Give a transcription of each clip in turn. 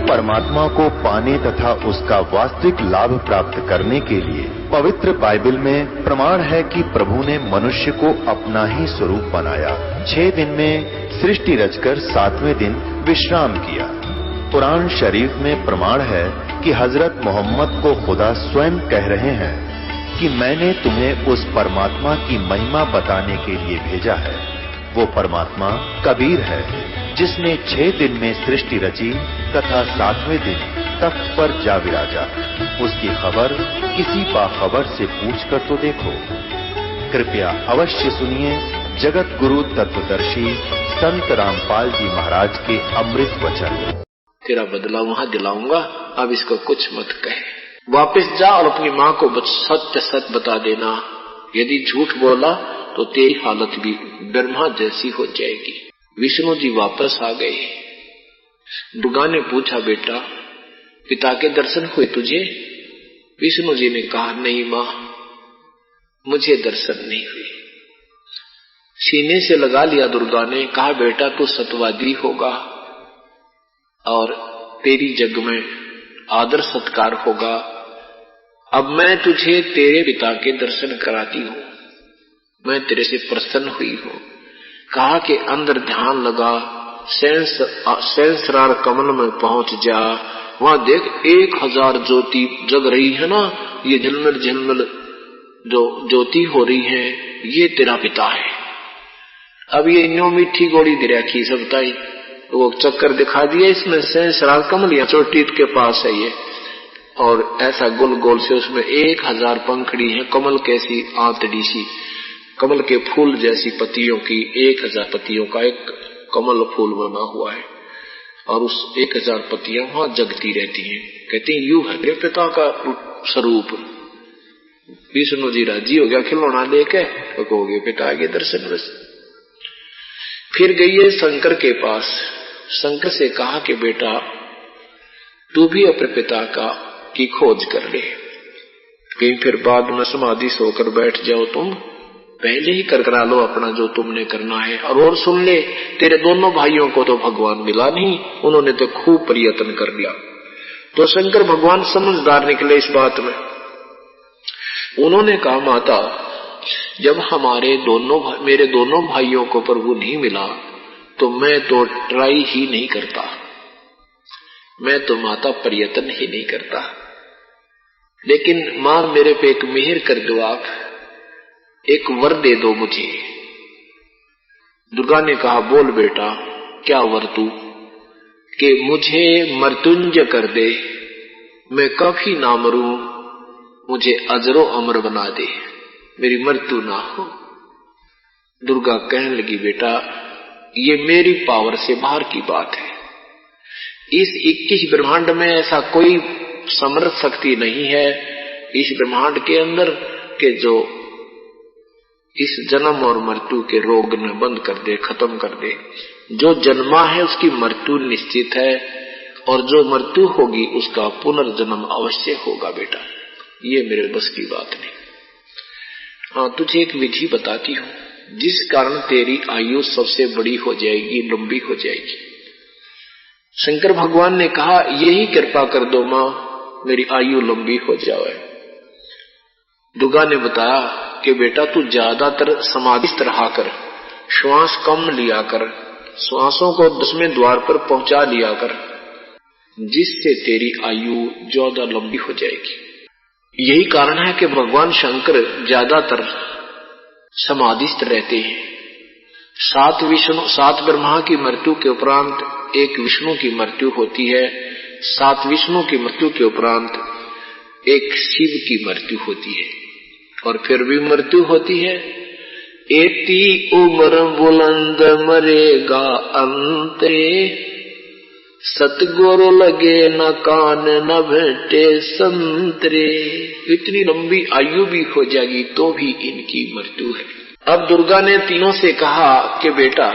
परमात्मा को पाने तथा उसका वास्तविक लाभ प्राप्त करने के लिए पवित्र बाइबल में प्रमाण है कि प्रभु ने मनुष्य को अपना ही स्वरूप बनाया। 6 दिन में सृष्टि रचकर 7वें दिन विश्राम किया। कुरान शरीफ में प्रमाण है कि हजरत मोहम्मद को खुदा स्वयं कह रहे हैं कि मैंने तुम्हें उस परमात्मा की महिमा बताने के लिए भेजा है। वो परमात्मा कबीर है जिसने 6 दिन में सृष्टि रची तथा 7वें दिन तख्त पर जा विराजा। उसकी खबर किसी बाखबर से पूछ कर तो देखो। कृपया अवश्य सुनिए जगत गुरु तत्वदर्शी संत रामपाल जी महाराज के अमृत वचन। तेरा बदला वहां दिलाऊंगा, अब इसको कुछ मत कहे। वापस जा और अपनी माँ को सत्य सच बता देना। यदि झूठ बोला तो तेरी हालत भी ब्रह्मा जैसी हो जाएगी। विष्णु जी वापस आ गए। दुर्गा ने पूछा, बेटा पिता के दर्शन हुए तुझे? विष्णु जी ने कहा, नहीं माँ, मुझे दर्शन नहीं हुए। सीने से लगा लिया दुर्गा ने, कहा बेटा तू सत्यवादी होगा और तेरी जग में आदर सत्कार होगा। अब मैं तुझे तेरे पिता के दर्शन कराती हूँ, मैं तेरे से प्रसन्न हुई हूँ। कहा कि अंदर ध्यान लगा, सहस्रार कमल में पहुंच जा, वहां देख 1000 ज्योति जग रही है ना, ये झिलमिल झिलमिल जो ज्योति हो रही है, ये तेरा पिता है। अब ये न्यू मीठी गोली दे रखी सबताई, वो चक्कर दिखा दिया इसमें, सहस्रार कमल या चोटी के पास है ये, और ऐसा गोल गोल से उसमें 1000 पंखड़ी है, कमल कैसी आंतड़ी सी, कमल के फूल जैसी पत्तियों की 1000 पत्तियों का एक कमल फूल बना हुआ है, और उस 1000 पत्तियां वहां जगती रहती हैं। कहते हैं यू है मेरे पिता का स्वरूप। विष्णु जी राजी हो गया, खिलौना लेके तो कहोगे पिता के दर्शन बस। फिर गई है शंकर के पास। शंकर से कहा कि बेटा तू भी अपने पिता का की खोज कर ले, कहीं फिर बाद में समाधि सोकर बैठ जाओ, तुम पहले ही कर करा लो अपना जो तुमने करना है। और सुन ले, तेरे दोनों भाइयों को तो भगवान मिला नहीं, उन्होंने तो खूब प्रयत्न कर लिया। तो शंकर भगवान समझदार निकले इस बात में। उन्होंने कहा माता, जब मेरे दोनों भाइयों को प्रभु नहीं मिला तो मैं तो ट्राई ही नहीं करता, मैं तो माता प्रयत्न ही नहीं करता। लेकिन मां मेरे पे एक मेहर कर दो, आप एक वर दे दो मुझे। दुर्गा ने कहा बोल बेटा क्या वर तू? कि मुझे मृत्युंजय कर दे, मैं कभी ना मरूं, मुझे अजरो अमर बना दे, मेरी मृत्यु ना हो। दुर्गा कहने लगी बेटा ये मेरी पावर से बाहर की बात है। इस 21 ब्रह्मांड में ऐसा कोई समर्थ शक्ति नहीं है इस ब्रह्मांड के अंदर के जो इस जन्म और मृत्यु के रोग ने बंद कर दे, खत्म कर दे। जो जन्मा है उसकी मृत्यु निश्चित है, और जो मृत्यु होगी उसका पुनर्जन्म अवश्य होगा बेटा, ये मेरे बस की बात नहीं। हाँ, तुझे एक विधि बताती हूँ जिस कारण तेरी आयु सबसे बड़ी हो जाएगी, लंबी हो जाएगी। शंकर भगवान ने कहा यही कृपा कर दो मां, मेरी आयु लंबी हो जाए। दुर्गा ने बताया कि बेटा तू ज्यादातर समाधिस्थ रहा कर, श्वास कम लिया कर, श्वासों को 10वें द्वार पर पहुंचा लिया कर, जिससे तेरी आयु ज्यादा लंबी हो जाएगी। यही कारण है कि भगवान शंकर ज्यादातर समाधिस्थ रहते हैं। 7 ब्रह्मा की मृत्यु के उपरांत एक विष्णु की मृत्यु होती है, 7 विष्णु की मृत्यु के उपरांत एक शिव की मृत्यु होती है, और फिर भी मृत्यु होती है। एती उम्र बुलंद मरेगा अंतरे, सतगुरु लगे न कान न भेटे संतरे। इतनी लंबी आयु भी हो जाएगी तो भी इनकी मृत्यु है। अब दुर्गा ने तीनों से कहा कि बेटा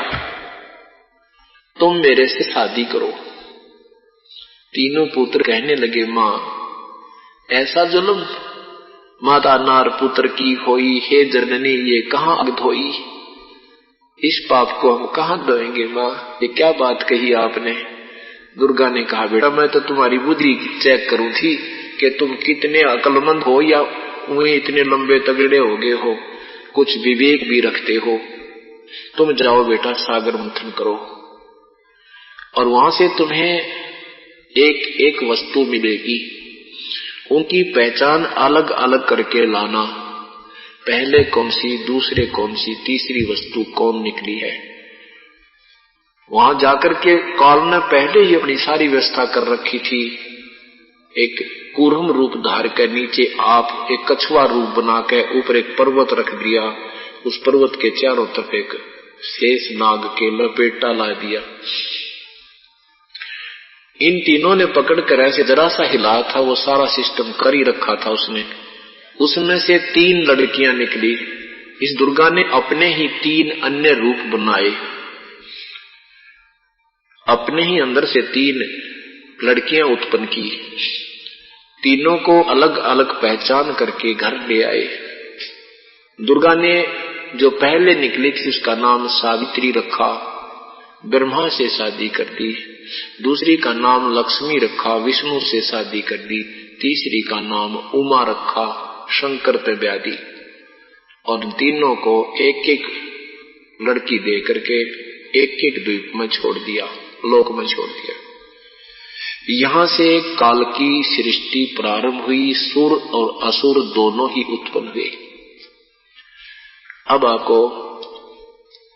तुम मेरे से शादी करो। तीनों पुत्र कहने लगे मां ऐसा जुल्म माता नार पुत्र की होई, हे जननी ये कहां अगध होई, इस पाप को हम कहां धोएंगे मां, ये क्या बात कही आपने। दुर्गा ने कहा, बेटा मैं तो तुम्हारी बुद्धि चेक करूं थी कि तुम कितने अक्लमंद हो या वही इतने लंबे तगड़े हो गए हो, कुछ विवेक भी रखते हो। तुम जाओ बेटा, सागर मंथन करो और वहां से तुम्हें एक एक वस्तु मिलेगी, उनकी पहचान अलग अलग करके लाना, पहले कौन सी, दूसरे कौन सी, तीसरी वस्तु कौन निकली है। वहां जाकर के काल ने पहले ही अपनी सारी व्यवस्था कर रखी थी। एक कूर्म रूप धार कर नीचे आप एक कछुआ रूप बना के ऊपर एक पर्वत रख दिया, उस पर्वत के चारों तरफ एक शेष नाग के लपेटा ला दिया। इन तीनों ने पकड़ कर ऐसे जरा सा हिलाया था, वो सारा सिस्टम कर ही रखा था उसने। उसमें से 3 लड़कियां निकली। इस दुर्गा ने अपने ही 3 अन्य रूप बनाए, अपने ही अंदर से 3 लड़कियां उत्पन्न की, तीनों को अलग अलग पहचान करके घर ले आए। दुर्गा ने जो पहले निकली थी उसका नाम सावित्री रखा, ब्रह्मा से शादी कर दी। दूसरी का नाम लक्ष्मी रखा, विष्णु से शादी कर दी। तीसरी का नाम उमा रखा, शंकर पे ब्याह दी। और तीनों को एक एक लड़की दे करके एक एक द्वीप में छोड़ दिया, लोक में छोड़ दिया। यहां से काल की सृष्टि प्रारंभ हुई, सुर और असुर दोनों ही उत्पन्न हुए। अब आपको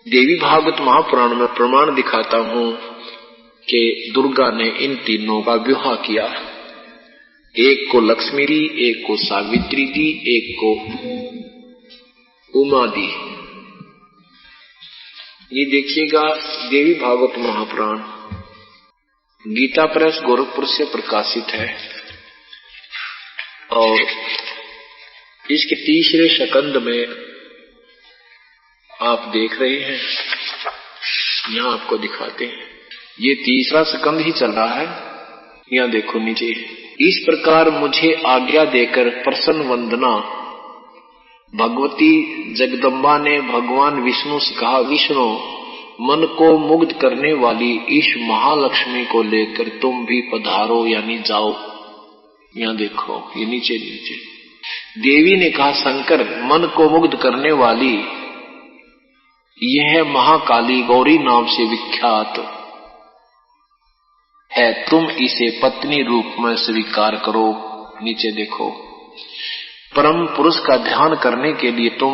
देवी भागवत महापुराण में प्रमाण दिखाता हूं कि दुर्गा ने इन तीनों का विवाह किया। एक को लक्ष्मी दी, एक को सावित्री दी, एक को उमा दी। ये देखिएगा देवी भागवत महापुराण गीता प्रेस गोरखपुर से प्रकाशित है और इसके 3रे स्कंद में आप देख रहे हैं, यहां आपको दिखाते हैं। ये 3रा स्कंद ही चल रहा है, यहां देखो नीचे। इस प्रकार मुझे आज्ञा देकर प्रसन्न वंदना भगवती जगदम्बा ने भगवान विष्णु से कहा, विष्णु मन को मुग्ध करने वाली इस महालक्ष्मी को लेकर तुम भी पधारो, यानी जाओ। यहां देखो, ये नीचे नीचे देवी ने कहा, शंकर मन को मुग्ध करने वाली यह महाकाली गौरी नाम से विख्यात है, तुम इसे पत्नी रूप में स्वीकार करो। नीचे देखो, परम पुरुष का ध्यान करने के लिए तुम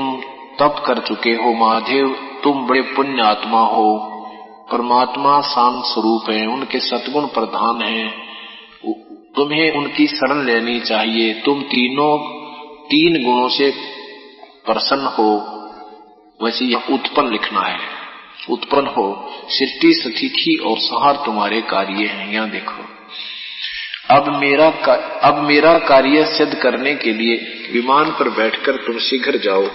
तप कर चुके हो महादेव, तुम बड़े पुण्य आत्मा हो। परमात्मा शांत स्वरूप है, उनके सद्गुण प्रधान हैं, तुम्हें उनकी शरण लेनी चाहिए। तुम तीनों 3 गुणों से प्रसन्न हो। वैसे यह उत्पन्न लिखना है, उत्पन्न हो। सृष्टि स्थिति और संहार तुम्हारे कार्य हैं। यहां देखो, अब मेरा कार्य सिद्ध करने के लिए विमान पर बैठकर तुम शीघ्र जाओ।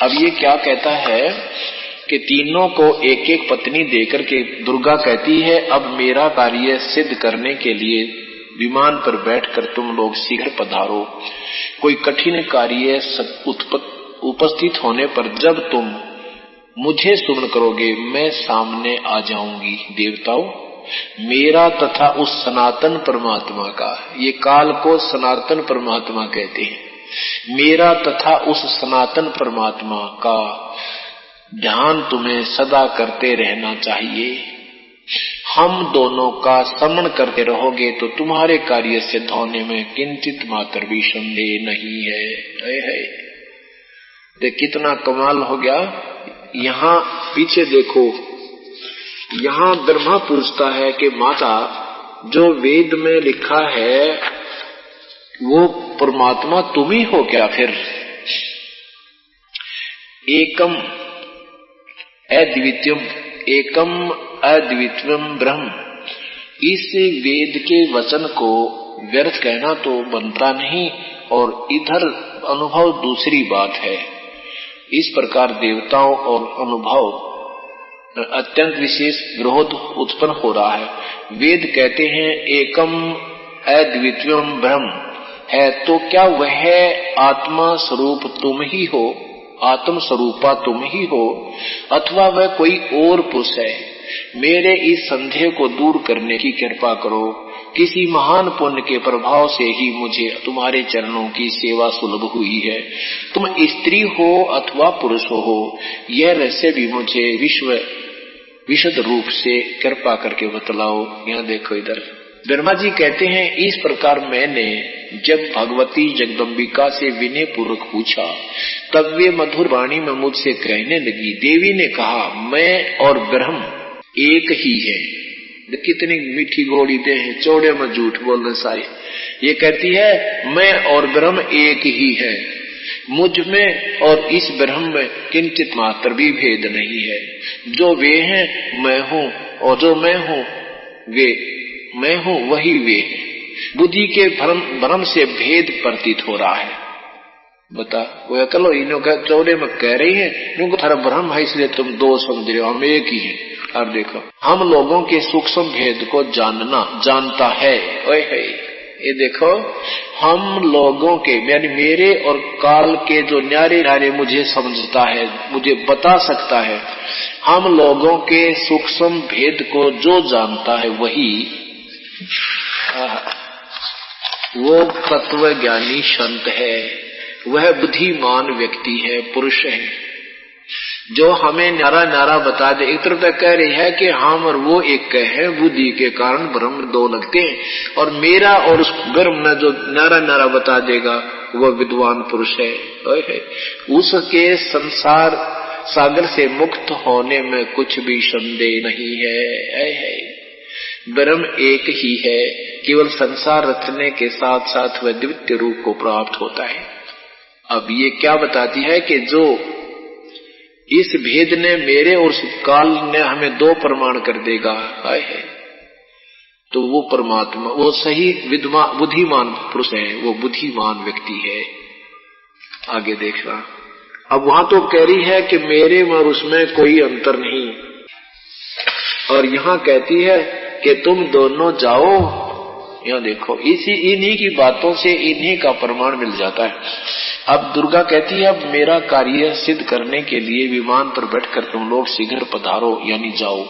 अब ये क्या कहता है कि तीनों को एक एक पत्नी देकर के दुर्गा कहती है, अब मेरा कार्य सिद्ध करने के लिए विमान पर बैठकर तुम लोग शीघ्र पधारो। कोई कठिन कार्य उपस्थित होने पर जब तुम मुझे सुमन करोगे, मैं सामने आ जाऊंगी। देवताओं, मेरा तथा उस सनातन परमात्मा का, ये काल को सनातन परमात्मा कहते हैं, मेरा तथा उस सनातन परमात्मा का ध्यान तुम्हें सदा करते रहना चाहिए। हम दोनों का स्मरण करते रहोगे तो तुम्हारे कार्य सिद्ध होने में किंचित मात्र भी संदेह नहीं है। देख कितना कमाल हो गया। यहाँ पीछे देखो, यहाँ ब्रह्मा पूछता है कि माता, जो वेद में लिखा है वो परमात्मा तुम ही हो क्या? फिर एकम अद्वितीयम, एकम अद्वितीयम ब्रह्म, इस वेद के वचन को व्यर्थ कहना तो बनता नहीं, और इधर अनुभव दूसरी बात है। इस प्रकार देवताओं और अनुभव अत्यंत विशेष विरोध उत्पन्न हो रहा है। वेद कहते हैं एकम अद्वितीयम ब्रह्म है, तो क्या वह आत्मा स्वरूप तुम ही हो, आत्म स्वरूपा तुम ही हो, अथवा वह कोई और पुरुष है? मेरे इस संदेह को दूर करने की कृपा करो। किसी महान पुण्य के प्रभाव से ही मुझे तुम्हारे चरणों की सेवा सुलभ हुई है। तुम स्त्री हो अथवा पुरुष हो, यह रहस्य भी मुझे विशद रूप से कृपा करके बतलाओ। यहाँ देखो, इधर ब्रह्मा जी कहते हैं, इस प्रकार मैंने जब भगवती जगदम्बिका से विनय पूर्वक पूछा, तब वे मधुर वाणी में मुझसे कहने लगी। देवी ने कहा, मैं और ब्रह्म एक ही है। कितनी मीठी गोड़ी दे है, चौड़े में झूठ बोलने सारे। ये कहती है, मैं और ब्रह्म एक ही है, मुझ में और इस ब्रह्म में किंचित मात्र भी भेद नहीं है। जो वे हैं मैं हूँ, और जो मैं हूँ वे मैं हूँ वही वे हैं। बुद्धि के भ्रम से भेद प्रतीत हो रहा है। बता, वो कलो इन्हों का चौड़े में कह रही है, इनको थारा भ्रम है इसलिए तुम दो समझ रहे हो, हम एक ही हैं। और देखो, हम लोगों के सूक्ष्म भेद को जानता है। ओए है, ये देखो, हम लोगों के यानी मेरे और काल के जो न्यारे न्यारे मुझे समझता है, मुझे बता सकता है, हम लोगों के सूक्ष्म भेद को जो जानता है वही वो तत्वज्ञानी संत है, वह बुद्धिमान व्यक्ति है, पुरुष है, जो हमें न्यारा न्यारा बता दे। एक तरफ कह रही है कि हम और वो एक है, बुद्धि के कारण ब्रह्म दो लगते हैं, और मेरा और उस ब्रह्म में जो न्यारा न्यारा बता देगा वह विद्वान पुरुष है। उसके संसार सागर से मुक्त होने में कुछ भी संदेह नहीं है। ब्रह्म एक ही है, केवल संसार रचने के साथ साथ वह द्वितीय रूप को प्राप्त होता है। अब ये क्या बताती है कि जो इस भेद ने मेरे और काल ने हमें दो प्रमाण कर देगा है, तो वो परमात्मा, वो सही बुद्धिमान पुरुष है, वो बुद्धिमान व्यक्ति है। आगे देखना, अब वहां तो कह रही है कि मेरे और उसमें कोई अंतर नहीं, और यहाँ कहती है कि तुम दोनों जाओ। यहाँ देखो, इन्हीं की बातों से इन्हीं का प्रमाण मिल जाता है। अब दुर्गा कहती है, अब मेरा कार्य सिद्ध करने के लिए विमान पर बैठकर तुम लोग शीघ्र पधारो, यानी जाओ।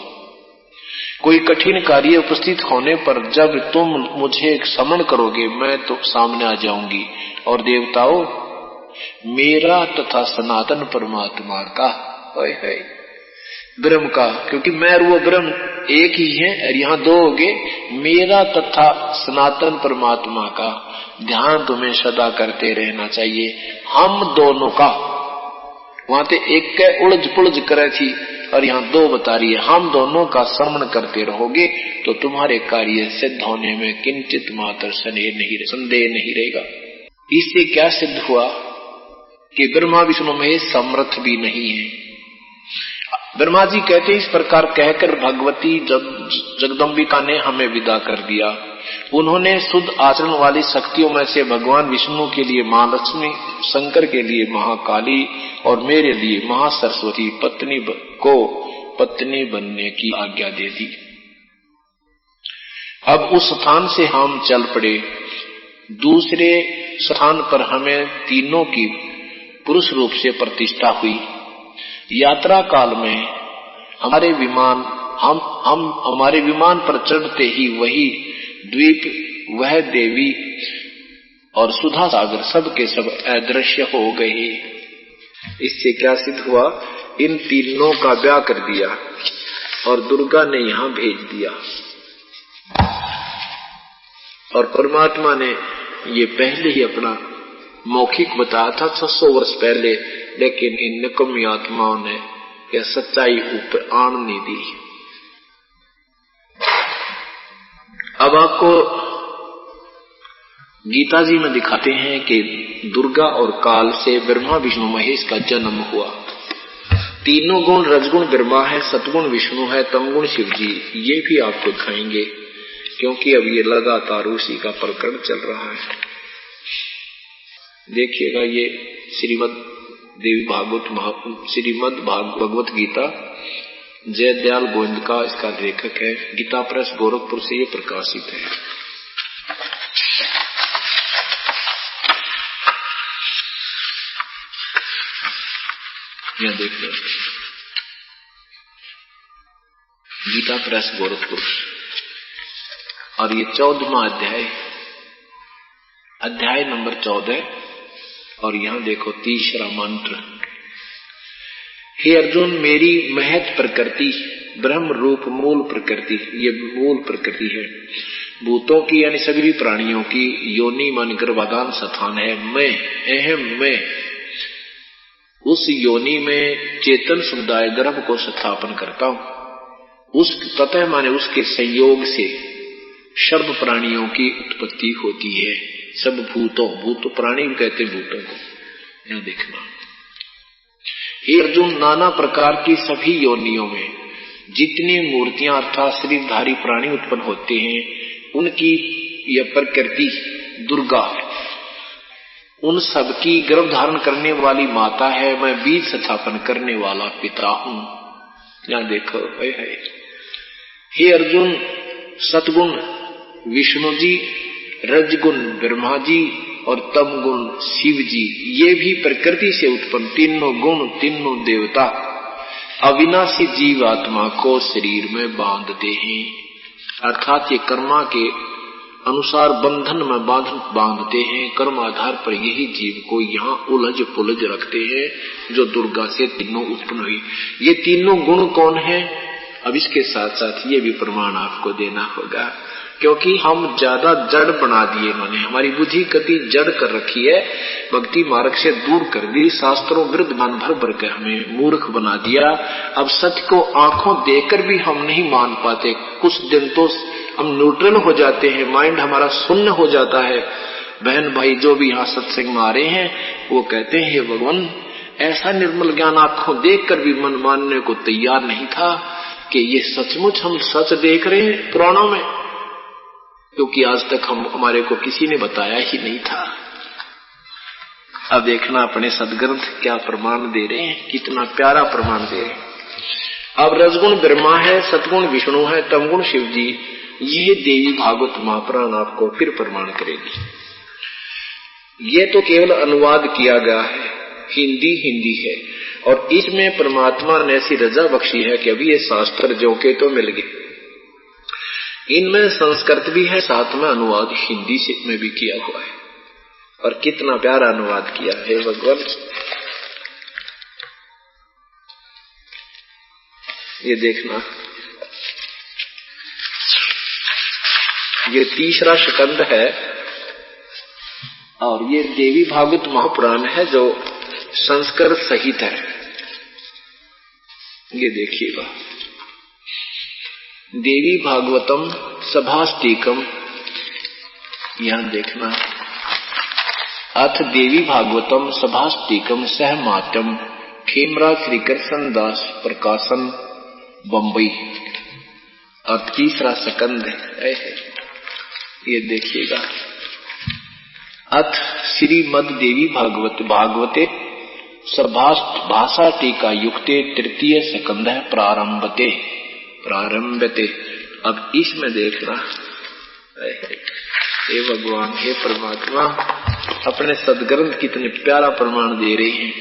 कोई कठिन कार्य उपस्थित होने पर जब तुम मुझे समन करोगे, मैं तो सामने आ जाऊंगी। और देवताओं, मेरा तथा सनातन परमात्मा का है ब्रह्म का, क्योंकि मैं और वो ब्रह्म एक ही है, और यहाँ दो हो गए, मेरा तथा सनातन परमात्मा का ध्यान तुम्हें सदा करते रहना चाहिए। हम दोनों का, वहां तो एक के उलझ पुलझ करे थी, और यहाँ दो बता रही है, हम दोनों का श्रवण करते रहोगे तो तुम्हारे कार्य सिद्ध होने में किंचित मात्र संदेह नहीं रहेगा। इससे क्या सिद्ध हुआ कि ब्रह्मा विष्णु में समर्थ भी नहीं है। ब्रह्मा जी कहते हैं, इस प्रकार कहकर भगवती जगदम्बिका ने हमें विदा कर दिया। उन्होंने शुद्ध आचरण वाली शक्तियों में से भगवान विष्णु के लिए महालक्ष्मी, शंकर के लिए महाकाली और मेरे लिए महासरस्वती पत्नी बनने की आज्ञा दे दी। अब उस स्थान से हम चल पड़े। दूसरे स्थान पर हमें तीनों की पुरुष रूप से प्रतिष्ठा हुई। यात्रा काल में हमारे विमान पर चढ़ते ही वही द्वीप, वह देवी और सुधा सागर सब के सब अदृश्य हो गए। इससे क्या सिद्ध हुआ, इन तीनों का ब्याह कर दिया और दुर्गा ने यहां भेज दिया। और परमात्मा ने ये पहले ही अपना मौखिक बताया था 600 वर्ष पहले, लेकिन इन निकम्मी आत्माओं ने यह सच्चाई ऊपर आन नहीं दी। अब आपको गीता जी में दिखाते हैं कि दुर्गा और काल से ब्रह्मा विष्णु महेश का जन्म हुआ। तीनों गुण रजगुण ब्रह्मा है, सतगुण विष्णु है, तमगुण शिव जी। ये भी आपको दिखाएंगे, क्योंकि अब ये लगातार उसी का प्रकरण चल रहा है। देखिएगा, ये श्रीमद भगवत गीता जय दयाल गोविंद का इसका लेखक है। गीता प्रेस गोरखपुर से ये प्रकाशित है। यह देखिए, गीता प्रेस गोरखपुर। और ये 14वां अध्याय नंबर 14। और यहां देखो तीसरा मंत्र, हे अर्जुन, मेरी महत प्रकृति ब्रह्म रूप मूल प्रकृति, ये मूल प्रकृति है, भूतों की यानी सभी प्राणियों की योनि मन गर्भाधान स्थान है। मैं अहम मैं उस योनि में चेतन समुदाय गर्भ को स्थापन करता हूं। उस ततः माने उसके संयोग से सर्व प्राणियों की उत्पत्ति होती है। सब भूतों, भूत प्राणी कहते भूतों को, यहां देखना। हे अर्जुन, नाना प्रकार की सभी योनियों में जितनी मूर्तियां अर्थात शरीरधारी प्राणी उत्पन्न होते हैं, उनकी यह प्रकृति दुर्गा उन सब की गर्भ धारण करने वाली माता है। मैं बीज स्थापन करने वाला पिता हूं। यहां देखो, हे अर्जुन, सतगुण विष्णु जी, रजगुण ब्रह्मा जी और तमगुण शिव जी, ये भी प्रकृति से उत्पन्न तीनों गुण, तीनों देवता अविनाशी जीवात्मा को शरीर में बांधते हैं। अर्थात ये कर्मा के अनुसार बंधन में बांधते हैं। कर्म आधार पर यही जीव को यहाँ उलझ पुलझ रखते हैं, जो दुर्गा से तीनों उत्पन्न हुई। ये तीनों गुण कौन है? अब इसके साथ साथ ये भी प्रमाण आपको देना होगा, क्योंकि हम ज्यादा जड़ बना दिए इन्होंने, हमारी बुद्धि गति जड़ कर रखी है, भक्ति मार्ग से दूर कर दी, शास्त्रों विरुद्ध मन भर भर के हमें मूर्ख बना दिया। अब सत्य को आंखों देखकर भी हम नहीं मान पाते। कुछ दिन तो हम न्यूट्रल हो जाते हैं, माइंड हमारा शून्य हो जाता है। बहन भाई जो भी यहाँ सत्संग में आ रहे हैं वो कहते हैं, हे भगवान, ऐसा निर्मल ज्ञान आंखों देखकर भी मन मानने को तैयार नहीं था कि ये सचमुच हम सच देख रहे हैं पुराणों में, क्योंकि आज तक हमारे को किसी ने बताया ही नहीं था। अब देखना अपने सदग्रंथ क्या प्रमाण दे रहे हैं, कितना प्यारा प्रमाण दे रहे हैं। अब रजगुण ब्रह्मा है, सतगुण विष्णु है, तमगुण शिव जी, ये देवी भागवत महापुराण आपको फिर प्रमाण करेगी। ये तो केवल अनुवाद किया गया है, हिंदी है, और इसमें परमात्मा ने ऐसी रजा बख्शी है कि अभी ये शास्त्र जो के तो मिल गए। इनमें संस्कृत भी है, साथ में अनुवाद हिंदी से में भी किया हुआ है, और कितना प्यारा अनुवाद किया है भगवान। ये देखना, ये तीसरा स्कंद है और ये देवी भागवत महापुराण है जो संस्कृत सहित है। ये देखिएगा, देवी भागवतम सभास्तिकम, यहां देखना, अथ देवी भागवतम सभास्तिकम सहमात्यम खेमरा श्रीकृष्ण दास प्रकाशन बम्बई, और तीसरा स्कंद है। ये देखिएगा, अथ श्रीमद देवी भागवते भाषा टीका युक्ते तृतीय स्कंध प्रारंभते। अब इसमें देखना, हे भगवान, हे परमात्मा, अपने सदग्रंथ कितने प्यारा प्रमाण दे रहे हैं।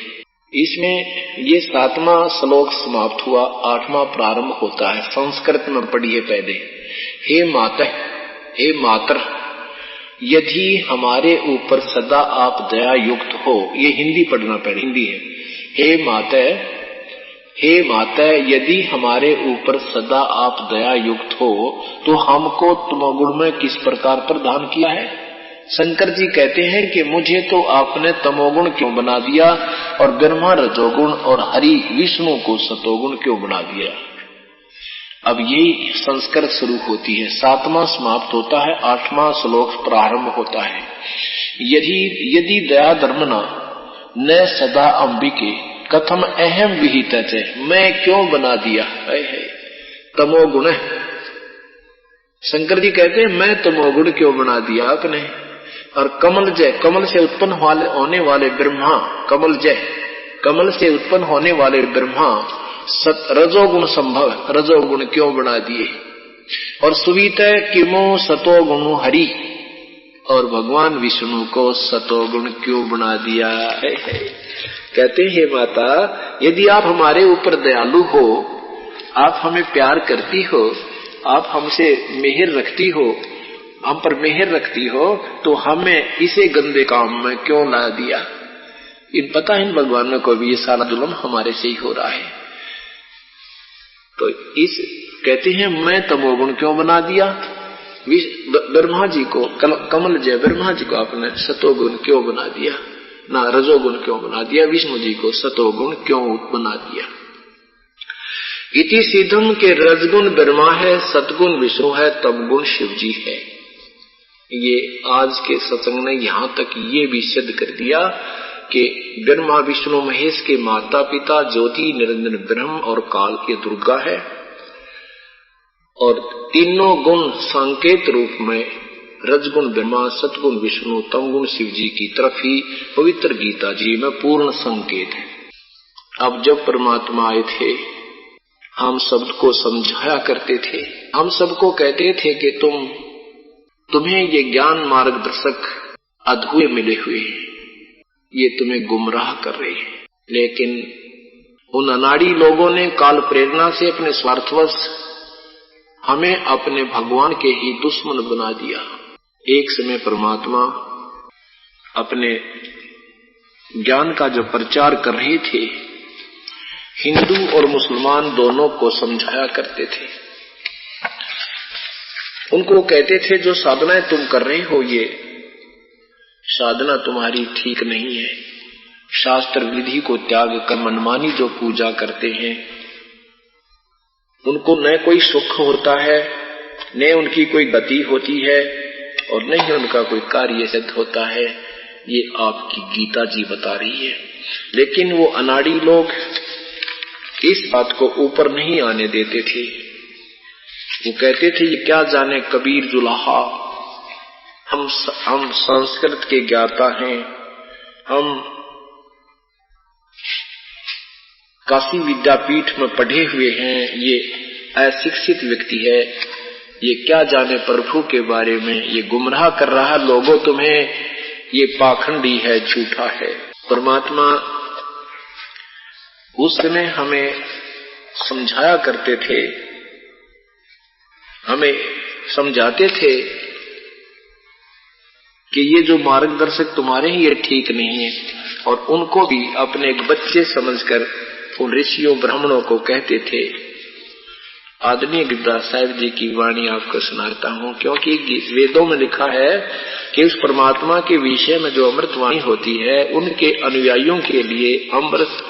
इसमें ये 7वां श्लोक समाप्त हुआ, 8वां प्रारंभ होता है। संस्कृत में पढ़िए पहले, हे मातर, यदि हमारे ऊपर सदा आप दया युक्त हो, ये हिंदी पढ़ना पड़े, हिंदी है। हे माता, यदि हमारे ऊपर सदा आप दया युक्त हो तो हमको तमोगुण में किस प्रकार प्रदान किया है? शंकर जी कहते हैं कि मुझे तो आपने तमोगुण क्यों बना दिया, और ब्रह्मा रजोगुण और हरि विष्णु को सतोगुण क्यों बना दिया? अब यही संस्कृत शुरू होती है, 7वां समाप्त होता है, 8वां श्लोक प्रारंभ होता है। यदि दया धर्मना न सदा अंबिके कथम अहम विहित, मैं क्यों बना दिया है तमोगुण? शंकर जी कहते हैं मैं तमोगुण क्यों बना दिया आपने? और कमल से उत्पन्न होने वाले ब्रह्मा, कमल से उत्पन्न होने वाले ब्रह्मा रजोगुण संभव, रजोगुण क्यों बना दिए? और सुवीत किमो सतोगुण हरि, और भगवान विष्णु को सतोगुण क्यों बना दिया है? कहते हैं, माता, यदि आप हमारे ऊपर दयालु हो आप हमें प्यार करती हो, आप हमसे मेहर रखती हो, हम पर मेहर रखती हो, तो हमें इसे गंदे काम में क्यों ला दिया? इन पता है इन भगवानों को भी ये सारा जुल्म हमारे से ही हो रहा है। तो इस कहते हैं मैं तमोगुण क्यों बना दिया? ब्रह्मा जी को, कमल जय ब्रह्मा जी को आपने सतोगुण क्यों बना दिया? ना रजोगुण क्यों बना दिया? विष्णु जी को सतोगुण क्यों बना दिया? इति सिद्धम के रजगुण ब्रह्मा है, सतगुण विष्णु है, तमगुण शिव जी है। ये आज के सत्संग ने यहां तक ये भी सिद्ध कर दिया कि ब्रह्मा विष्णु महेश के माता पिता ज्योति निरंजन ब्रह्म और काल के दुर्गा है, और तीनों गुण संकेत रूप में रजगुण ब्रह्मा, सतगुण विष्णु, तमगुण शिव जी की तरफ ही पवित्र गीता जी में पूर्ण संकेत है। अब जब परमात्मा आए थे, हम सबको समझाया करते थे, हम सबको कहते थे कि तुम्हें ये ज्ञान मार्गदर्शक अधूरे मिले हुए हैं, ये तुम्हें गुमराह कर रहे हैं। लेकिन उन अनाड़ी लोगों ने काल प्रेरणा से अपने स्वार्थवश हमें अपने भगवान के ही दुश्मन बना दिया। एक समय परमात्मा अपने ज्ञान का जो प्रचार कर रहे थे, हिंदू और मुसलमान दोनों को समझाया करते थे। उनको कहते थे जो साधनाएं तुम कर रहे हो, ये साधना तुम्हारी ठीक नहीं है। शास्त्र विधि को त्याग कर मनमानी जो पूजा करते हैं, उनको न कोई सुख होता है, न उनकी कोई गति होती है, और न ही उनका कोई कार्य सिद्ध होता है। ये आपकी गीता जी बता रही है। लेकिन वो अनाड़ी लोग इस बात को ऊपर नहीं आने देते थे। वो कहते थे ये क्या जाने कबीर जुलाहा, हम संस्कृत के ज्ञाता हैं, हम काशी विद्यापीठ में पढ़े हुए हैं, ये अशिक्षित व्यक्ति है, ये क्या जाने प्रभु के बारे में, ये गुमराह कर रहा लोगों तुम्हें, ये पाखंडी है, झूठा है। परमात्मा उस समय हमें समझाया करते थे, हमें समझाते थे कि ये जो मार्गदर्शक तुम्हारे हैं ये ठीक नहीं है, और उनको भी अपने एक बच्चे समझकर उन ऋषियों ब्राह्मणों को कहते थे। आदरणीय गिरिदास साहिब जी की वाणी आपको सुनाता हूँ, क्योंकि वेदों में लिखा है कि उस परमात्मा के विषय में जो अमृतवाणी होती है, उनके अनुयायियों के लिए अमृत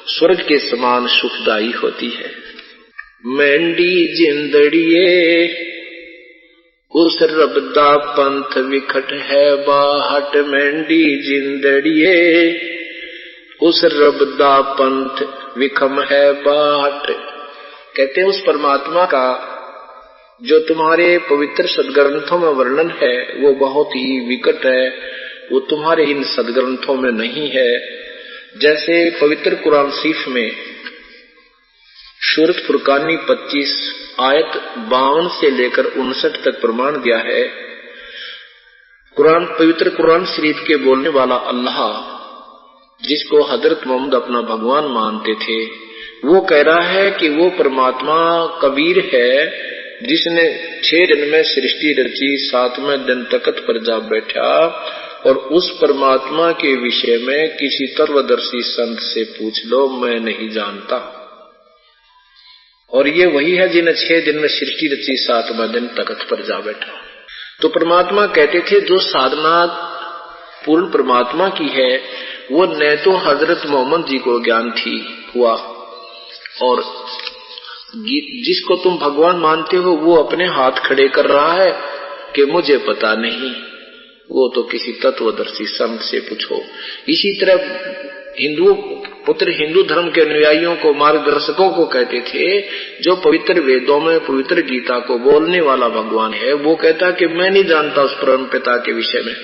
स्वर्ग के समान सुखदायी होती है। मेंढी जिंदड़िए उस रबदा पंथ विखट है बाहट, मेंढी जिंदड़िए उस रबदा पंथ विखम है बाहट। कहते हैं उस परमात्मा का जो तुम्हारे पवित्र सदग्रंथों में वर्णन है वो बहुत ही विकट है, वो तुम्हारे इन सदग्रंथों में नहीं है। जैसे पवित्र कुरान शरीफ में सूरत फुरकानी 25 आयत 52 से लेकर 59 तक प्रमाण दिया है। पवित्र कुरान शरीफ के बोलने वाला अल्लाह, जिसको हजरत मोहम्मद अपना भगवान मानते थे, वो कह रहा है कि वो परमात्मा कबीर है, जिसने 6 दिन में सृष्टि रची, 7वें दिन तख्त पर जा बैठा, और उस परमात्मा के विषय में किसी तत्वदर्शी संत से पूछ लो, मैं नहीं जानता। और ये वही है जिन्हें 6 दिन में सृष्टि रची, 7वें दिन तख्त पर जा बैठा। तो परमात्मा कहते थे जो साधना पूर्ण परमात्मा की है, वो न तो हजरत मोहम्मद जी को ज्ञान थी हुआ, और जिसको तुम भगवान मानते हो वो अपने हाथ खड़े कर रहा है कि मुझे पता नहीं, वो तो किसी तत्वदर्शी संत से पूछो। इसी तरह हिंदू धर्म के अनुयायियों को, मार्गदर्शकों को कहते थे, जो पवित्र वेदों में पवित्र गीता को बोलने वाला भगवान है, वो कहता कि मैं नहीं जानता उस परम पिता के विषय में,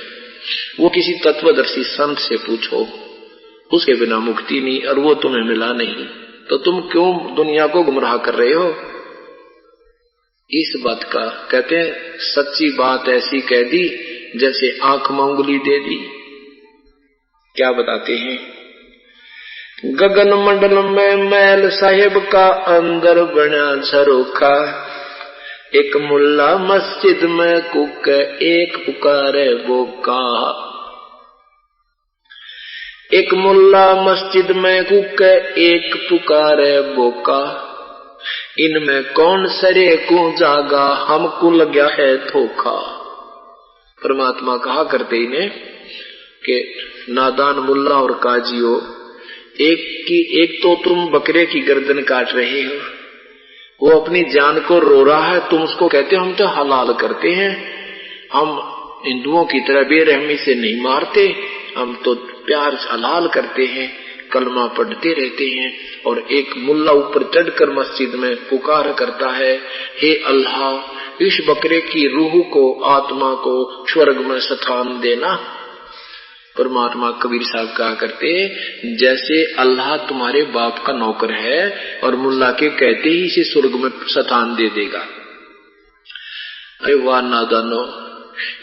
वो किसी तत्वदर्शी संत से पूछो, उसके बिना मुक्ति नहीं, और वो तुम्हें मिला नहीं, तो तुम क्यों दुनिया को गुमराह कर रहे हो। इस बात का कहते हैं सच्ची बात ऐसी कह दी जैसे आंख में उंगली दे दी। क्या बताते हैं, गगन मंडल में मैल साहिब का अंदर बना झरोखा। एक मुल्ला मस्जिद में कुक एक पुकारे बोका। एक मुल्ला मस्जिद में कुक एक पुकारे बोका। इनमें कौन सरे को जागा हमको लगा है धोखा। परमात्मा कहा करते इन्हें कि नादान मुल्ला और काजियो, एक तो तुम बकरे की गर्दन काट रहे हो, वो अपनी जान को रो रहा है, तुम उसको कहते हो हम तो हलाल करते हैं, हम हिंदुओं की तरह बेरहमी से नहीं मारते, हम तो प्यार हलाल करते हैं, कलमा पढ़ते रहते हैं। और एक मुल्ला ऊपर चढ़कर मस्जिद में पुकार करता है, हे अल्लाह इस बकरे की रूह को, आत्मा को स्वर्ग में स्थान देना। परमात्मा कबीर साहब कहा करते, जैसे अल्लाह तुम्हारे बाप का नौकर है और मुल्ला के कहते ही इसे स्वर्ग में स्थान दे देगा। अरे वाह नादानो,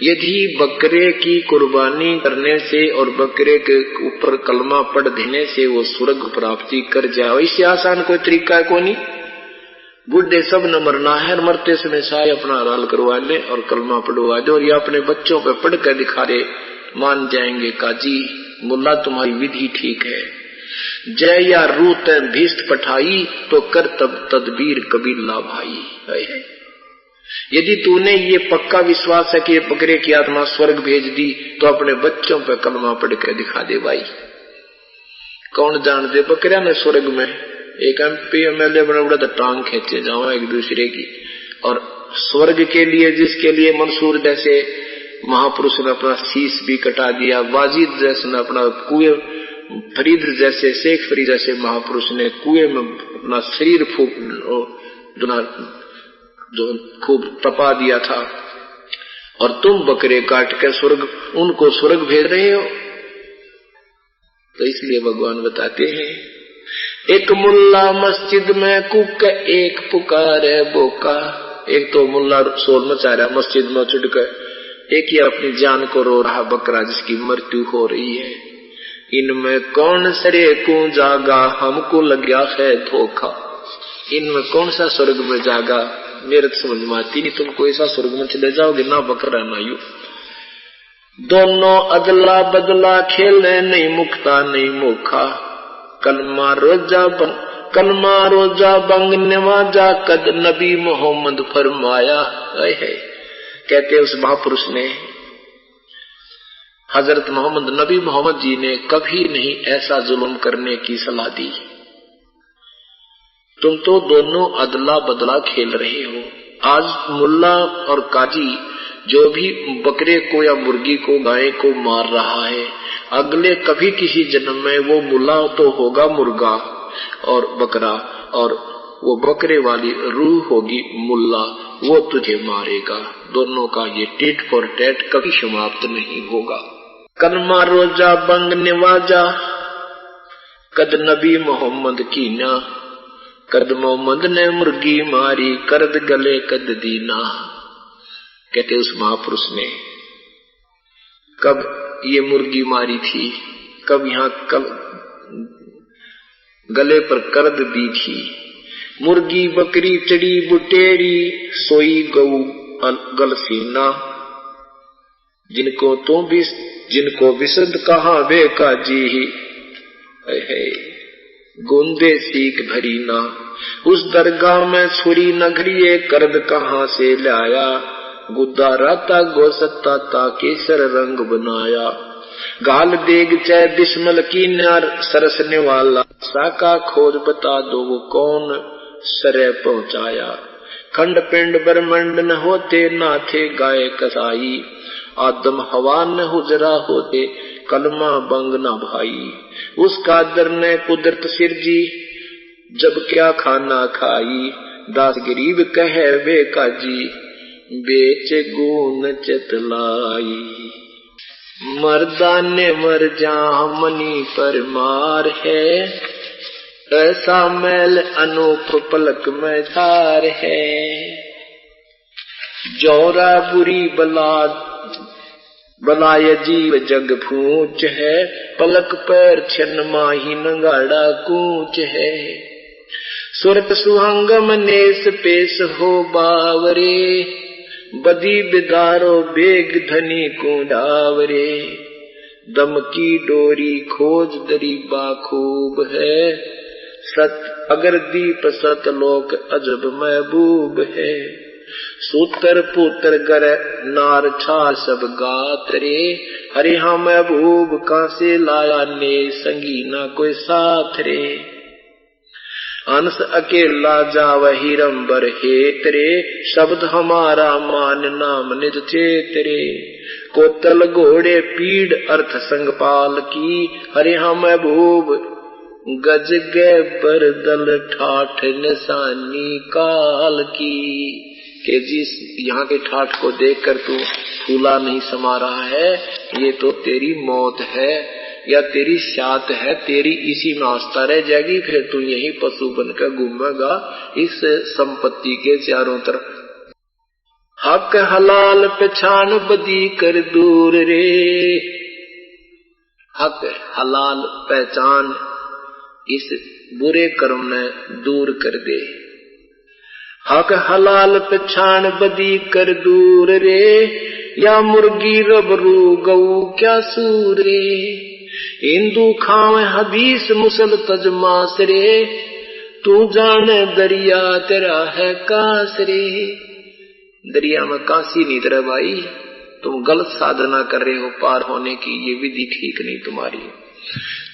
यदि बकरे की कुर्बानी करने से और बकरे के ऊपर कलमा पढ़ देने से वो स्वर्ग प्राप्ति कर जाए, इससे आसान कोई तरीका है कोई नहीं। बुढ़े सब न मरना है, मरते समय सारे अपना हलाल करवा ले और कलमा पढ़वा दे और ये अपने बच्चों पे पढ़ कर दिखा दे, मान जाएंगे काजी मुल्ला तुम्हारी विधि ठीक है। जय या रूत भीष्ट पठाई तो कर तब तदबीर कबीला भाई। यदि तूने ये पक्का विश्वास है कि बकरे की आत्मा स्वर्ग भेज दी तो अपने बच्चों पे कलमा पढ़ कर दिखा दे भाई। कौन जान दे बकरिया ने स्वर्ग में एक MP MLA बना बड़ा टांग खींचे जाओ एक दूसरे की। और स्वर्ग के लिए जिसके लिए मंसूर जैसे महापुरुष ने अपना शीश भी कटा दिया, वाजिद जैसे ने अपना कुएं, फरीद जैसे शेख फरीद जैसे महापुरुष ने कुएं में अपना शरीर फूक जो खूब तपा दिया था, और तुम बकरे काट के स्वर्ग उनको स्वर्ग भेज रहे हो। तो इसलिए भगवान बताते हैं, एक मुल्ला मस्जिद में कुक एक पुकारे बोका। एक तो मुल्ला शोर मचा रहा मस्जिद में चढ़कर, एक ही अपनी जान को रो रहा बकरा जिसकी मृत्यु हो रही है। इनमें कौन सरे को जागा हमको लगा है धोखा। इनमें कौन सा स्वर्ग में जागा, मेरे तो समझ में आती नहीं। तुमको ऐसा स्वर्ग में चले जाओगे ना बकरा ना यू। दोनों अदला बदला खेले नहीं मुक्ता नहीं मोखा। कलमा रोजा बंग नवाजा कद नबी मोहम्मद फरमाया। कहते उस महापुरुष ने, हजरत मोहम्मद नबी मोहम्मद जी ने कभी नहीं ऐसा जुल्म करने की सलाह दी। तुम तो दोनों अदला बदला खेल रहे हो। आज मुल्ला और काजी जो भी बकरे को या मुर्गी को गाय को मार रहा है, अगले कभी किसी जन्म में वो मुल्ला तो होगा मुर्गा और बकरा, और वो बकरे वाली रूह होगी मुल्ला, वो तुझे मारेगा। दोनों का ये टिट फॉर टैट कभी समाप्त नहीं होगा। कलमा रोजा बंग निवाजा कद नबी मोहम्मद की ना। कद मोहम्मद ने मुर्गी मारी करद गले कद दीना। कहते उस महापुरुष ने कब ये मुर्गी मारी थी, कब यहाँ गले पर करद दी थी। मुर्गी बकरी चढ़ी बुटेरी सोई गऊ गलसीना। जिनको विशुद्ध कहा वे काजी ही है गोंदे सीख भरी ना। उस दरगाह में छुरी नगरिये करद कहाँ से लाया। गुद्दा राता गोसत्ता ता केसर रंग बनाया। गाल देग चै बिस्मल की नार सरसने वाला। साका खोज बता दो वो कौन सरे पहुंचाया। खंड पिंड ब्रह्मंड न होते ना थे गाय कसाई। आदम हवा न हुजरा होते कलमा बंग न भाई। उस कादर ने कुदरत सिरजी जब क्या खाना खाई। दास गरीब कहे वे काजी बेच गुन चतलाई। मर्दाने मर जा मनी पर मार है। ऐसा मैल अनूप पलक में धार है। जौरा बुरी बला बनाय जीव जग फूच है, पलक पैर छन माही नंगाड़ा कूच है। सुरत सुहंगम नेस पेश हो बावरे, बदी बिदारो बेग धनी को डावरे। दम की डोरी खोज दरी बाखूब है, सत अगर दीप सत लोक अजब महबूब है। सूतर पुत्र गर नार छा सब गात रे, हरे हाँ महबूब कासे लाया ने संगी ना कोई साथ रे। अंश अकेला जाव हिरंबर हेत रे, शब्द हमारा मान नाम निज चेत रे। कोतल घोड़े पीड़ अर्थ संगपाल की, हरे हाँ महबूब गज गैबर दल ठाठ निशानी काल की। के जिस यहाँ के ठाठ को देखकर तू फूला नहीं समा रहा है, ये तो तेरी मौत है या तेरी शात है, तेरी इसी में आस्था रह जाएगी, फिर तू यही पशु बनकर घूमेगा इस संपत्ति के चारों तरफ। हक हलाल पहचान बदी कर दूर रे, हक हलाल पहचान इस बुरे कर्म ने दूर कर दे। हक हलाल पहचान बदी कर दूर रे, या मुर्गी रबरू गऊ क्या सूर रे। हिंदू खावे हदीस मुसल तजमास रे, तू जाने दरिया तेरा है कास रे। दरिया में काशी नहीं तेरा भाई, तुम गलत साधना कर रहे हो पार होने की, ये विधि ठीक नहीं तुम्हारी।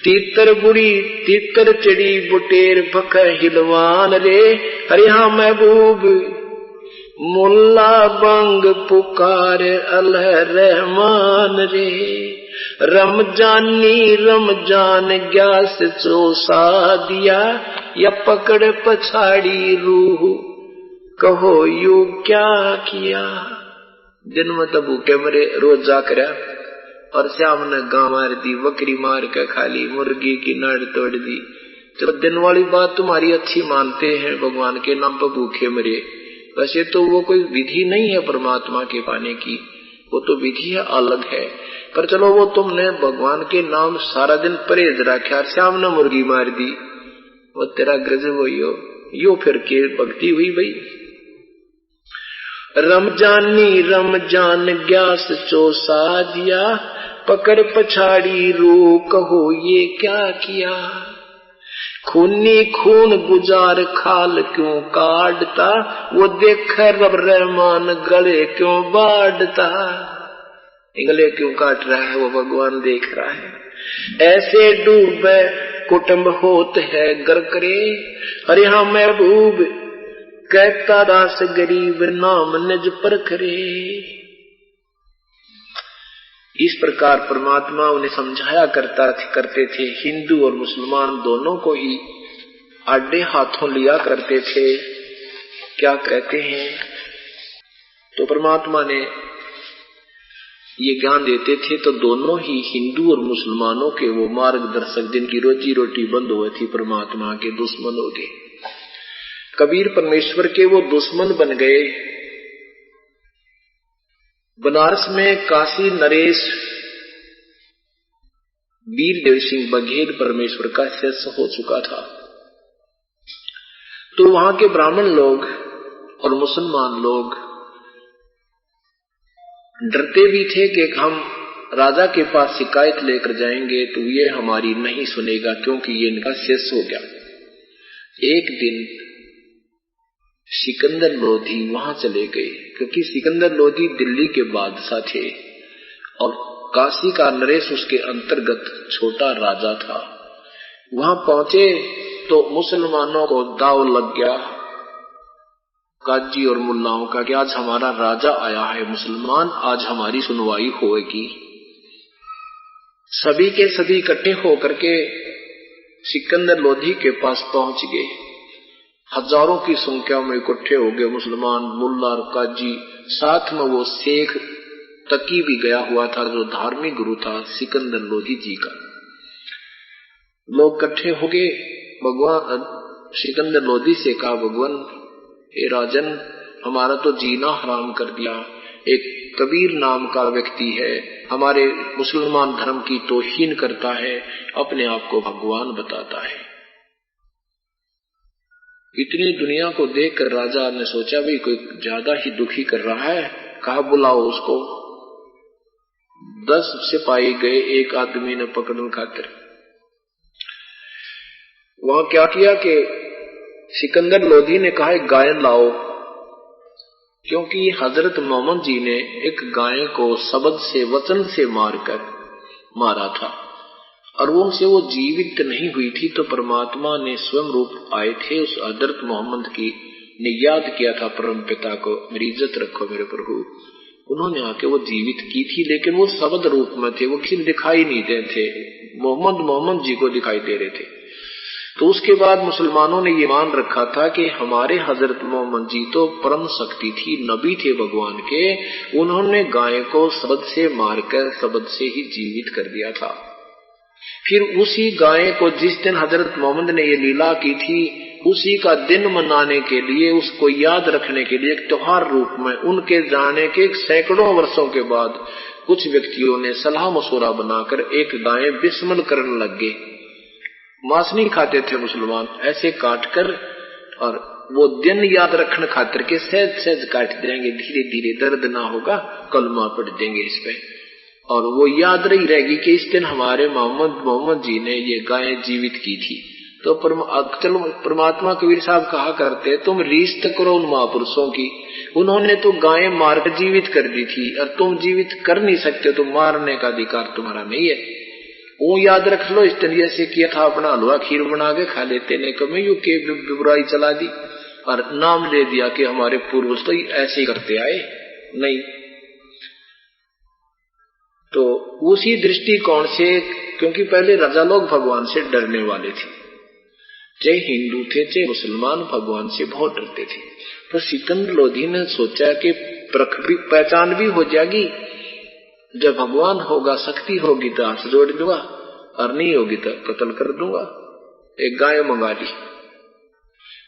तीतर बुड़ी तीतर चढ़ी बुटेर भख हिलवान रे, हरे हाँ महबूब मुल्ला बंग पुकार अल्लाह रहमान रे। रमजानी रमजान ग्यास चोसा दिया, या पकड़ पछाड़ी रूह कहो यू क्या किया। दिन में तो भूखे मरे रोज जा कर, और श्याम ने गां मार दी, बकरी मार के खाली, मुर्गी की नाड़ तोड़ दी। चलो दिन वाली बात तुम्हारी अच्छी मानते हैं, भगवान के नाम पर भूखे मरे, वैसे तो वो कोई विधि नहीं है परमात्मा के पाने की, वो तो विधि है अलग है। पर चलो वो तुमने भगवान के नाम सारा दिन परहेज रखा, श्याम ने मुर्गी मार दी, वो तेरा गजब हुई हो, यो फिर के भक्ति हुई भाई। रमजानी रमजान ग्यास चोसा दिया, पकड़ पछाड़ी रो कहो ये क्या किया। खूनी खून गुजार खाल क्यों काटता, वो देख रब रहमान गले क्यों बाढ़ता। गले क्यों काट रहा है वो भगवान देख रहा है। ऐसे डूबे कुटुंब होत है गर करे, अरे हाँ महबूब कहता दास गरीब नाम निज पर करे। इस प्रकार परमात्मा उन्हें समझाया करते थे। हिंदू और मुसलमान दोनों को ही आड़े हाथों लिया करते थे। क्या कहते हैं, तो परमात्मा ने ये ज्ञान देते थे तो दोनों ही हिंदू और मुसलमानों के वो मार्गदर्शक, जिनकी रोजी रोटी बंद हुई थी, परमात्मा के दुश्मन हो गए। कबीर परमेश्वर के वो दुश्मन बन गए। बनारस में काशी नरेश वीरदेव सिंह बघेल परमेश्वर का शिष्य हो चुका था। तो वहां के ब्राह्मण लोग और मुसलमान लोग डरते भी थे कि हम राजा के पास शिकायत लेकर जाएंगे तो ये हमारी नहीं सुनेगा, क्योंकि ये इनका शिष्य हो गया। एक दिन सिकंदर लोधी वहां चले गए, क्योंकि सिकंदर लोधी दिल्ली के बादशाह थे और काशी का नरेश उसके अंतर्गत छोटा राजा था। वहां पहुंचे तो मुसलमानों को दाव लग गया, काजी और मुल्लाओं का, कि आज हमारा राजा आया है मुसलमान, आज हमारी सुनवाई होगी। सभी के सभी इकट्ठे होकर के सिकंदर लोधी के पास पहुंच गए। हजारों की संख्या में इकट्ठे हो गए मुसलमान, मुल्ला और काजी, साथ में वो शेख तकी भी गया हुआ था जो धार्मिक गुरु था सिकंदर लोधी जी का। लोग इकट्ठे हो गए। भगवान सिकंदर लोधी से कहा, भगवान हे राजन, हमारा तो जीना हराम कर दिया, एक कबीर नाम का व्यक्ति है, हमारे मुसलमान धर्म की तौहीन करता है, अपने आप को भगवान बताता है। इतनी दुनिया को देखकर राजा ने सोचा भी कोई ज्यादा ही दुखी कर रहा है, कहा बुलाओ उसको। 10 सिपाही गए एक आदमी ने पकड़ने खातिर। वहां क्या किया कि सिकंदर लोधी ने कहा एक गाय लाओ, क्योंकि हजरत मोहम्मद जी ने एक गाय को शब्द से वचन से मारा था और वो उनसे वो जीवित नहीं हुई थी, तो परमात्मा ने स्वयं रूप आए थे उस हजरत मोहम्मद की ने याद किया था परम पिता को, मेरी इज्जत रखो मेरे प्रभु। उन्होंने आके वो जीवित की थी, लेकिन वो शब्द रूप में थे, वो किसी दिखाई नहीं दे थे, मोहम्मद जी को दिखाई दे रहे थे। तो उसके बाद मुसलमानों ने ये मान रखा था कि हमारे हजरत मोहम्मद जी तो परम शक्ति थी, नबी थे भगवान के, उन्होंने गाय को शब्द से मारकर शब्द से ही जीवित कर दिया था। फिर उसी गाय को जिस दिन हजरत मोहम्मद ने ये लीला की थी, उसी का दिन मनाने के लिए, उसको याद रखने के लिए एक त्योहार रूप में उनके जाने के सैकड़ों वर्षों के बाद कुछ व्यक्तियों ने सलाह मशवरा बनाकर एक गाय बिस्मिल करने लग गए। मांस नहीं खाते थे मुसलमान, ऐसे काट कर, और वो दिन याद रखने खातिर के सहज सहज काट देंगे, धीरे धीरे दर्द ना होगा, कलमा पढ़ देंगे इस पे, और वो याद रही रहेगी कि इस दिन हमारे मोहम्मद जी ने ये गाय जीवित की थी। तो चलो परमात्मा कबीर साहब कहा करते, तुम रीस करो उन महापुरुषों की, उन्होंने तो गाय मार कर जीवित कर दी थी और तुम जीवित कर नहीं सकते, तो मारने का अधिकार तुम्हारा नहीं है। वो याद रख लो, इस तरह से किया था, अपना हलवा खीर बना के खा लेते, ने कभी यू के बुराई चला दी और नाम ले दिया कि हमारे पूर्वज तो ऐसे ही करते आए। नहीं, तो उसी दृष्टिकोण से, क्योंकि पहले राजा लोग भगवान से डरने वाले थे, चाहे हिंदू थे चाहे मुसलमान, भगवान से बहुत डरते थे। तो सिकंदर लोधी ने सोचा कि पहचान भी हो जाएगी, जब भगवान होगा, शक्ति होगी तो हाथ जोड़ दूंगा, और नहीं होगी तो कत्ल कर दूंगा। एक गाय मंगा ली,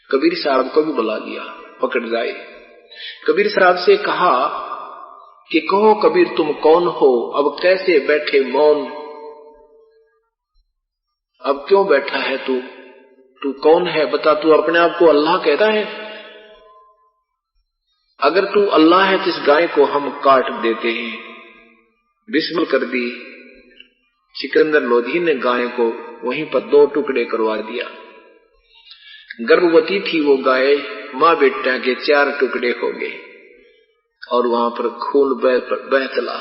कबीर साहब को भी बुला लिया, पकड़ जाए। कबीर साहब से कहा कि कहो कबीर तुम कौन हो, अब कैसे बैठे मौन, अब क्यों बैठा है तू कौन है, बता। तू अपने आप को अल्लाह कहता है, अगर तू अल्लाह है तो इस गाय को हम काट देते हैं। बिस्मिल कर दी। सिकंदर लोधी ने गाय को वहीं पर 2 टुकड़े करवा दिया। गर्भवती थी वो गाय, माँ बेटा के 4 टुकड़े हो गए और वहां पर खून बह चला।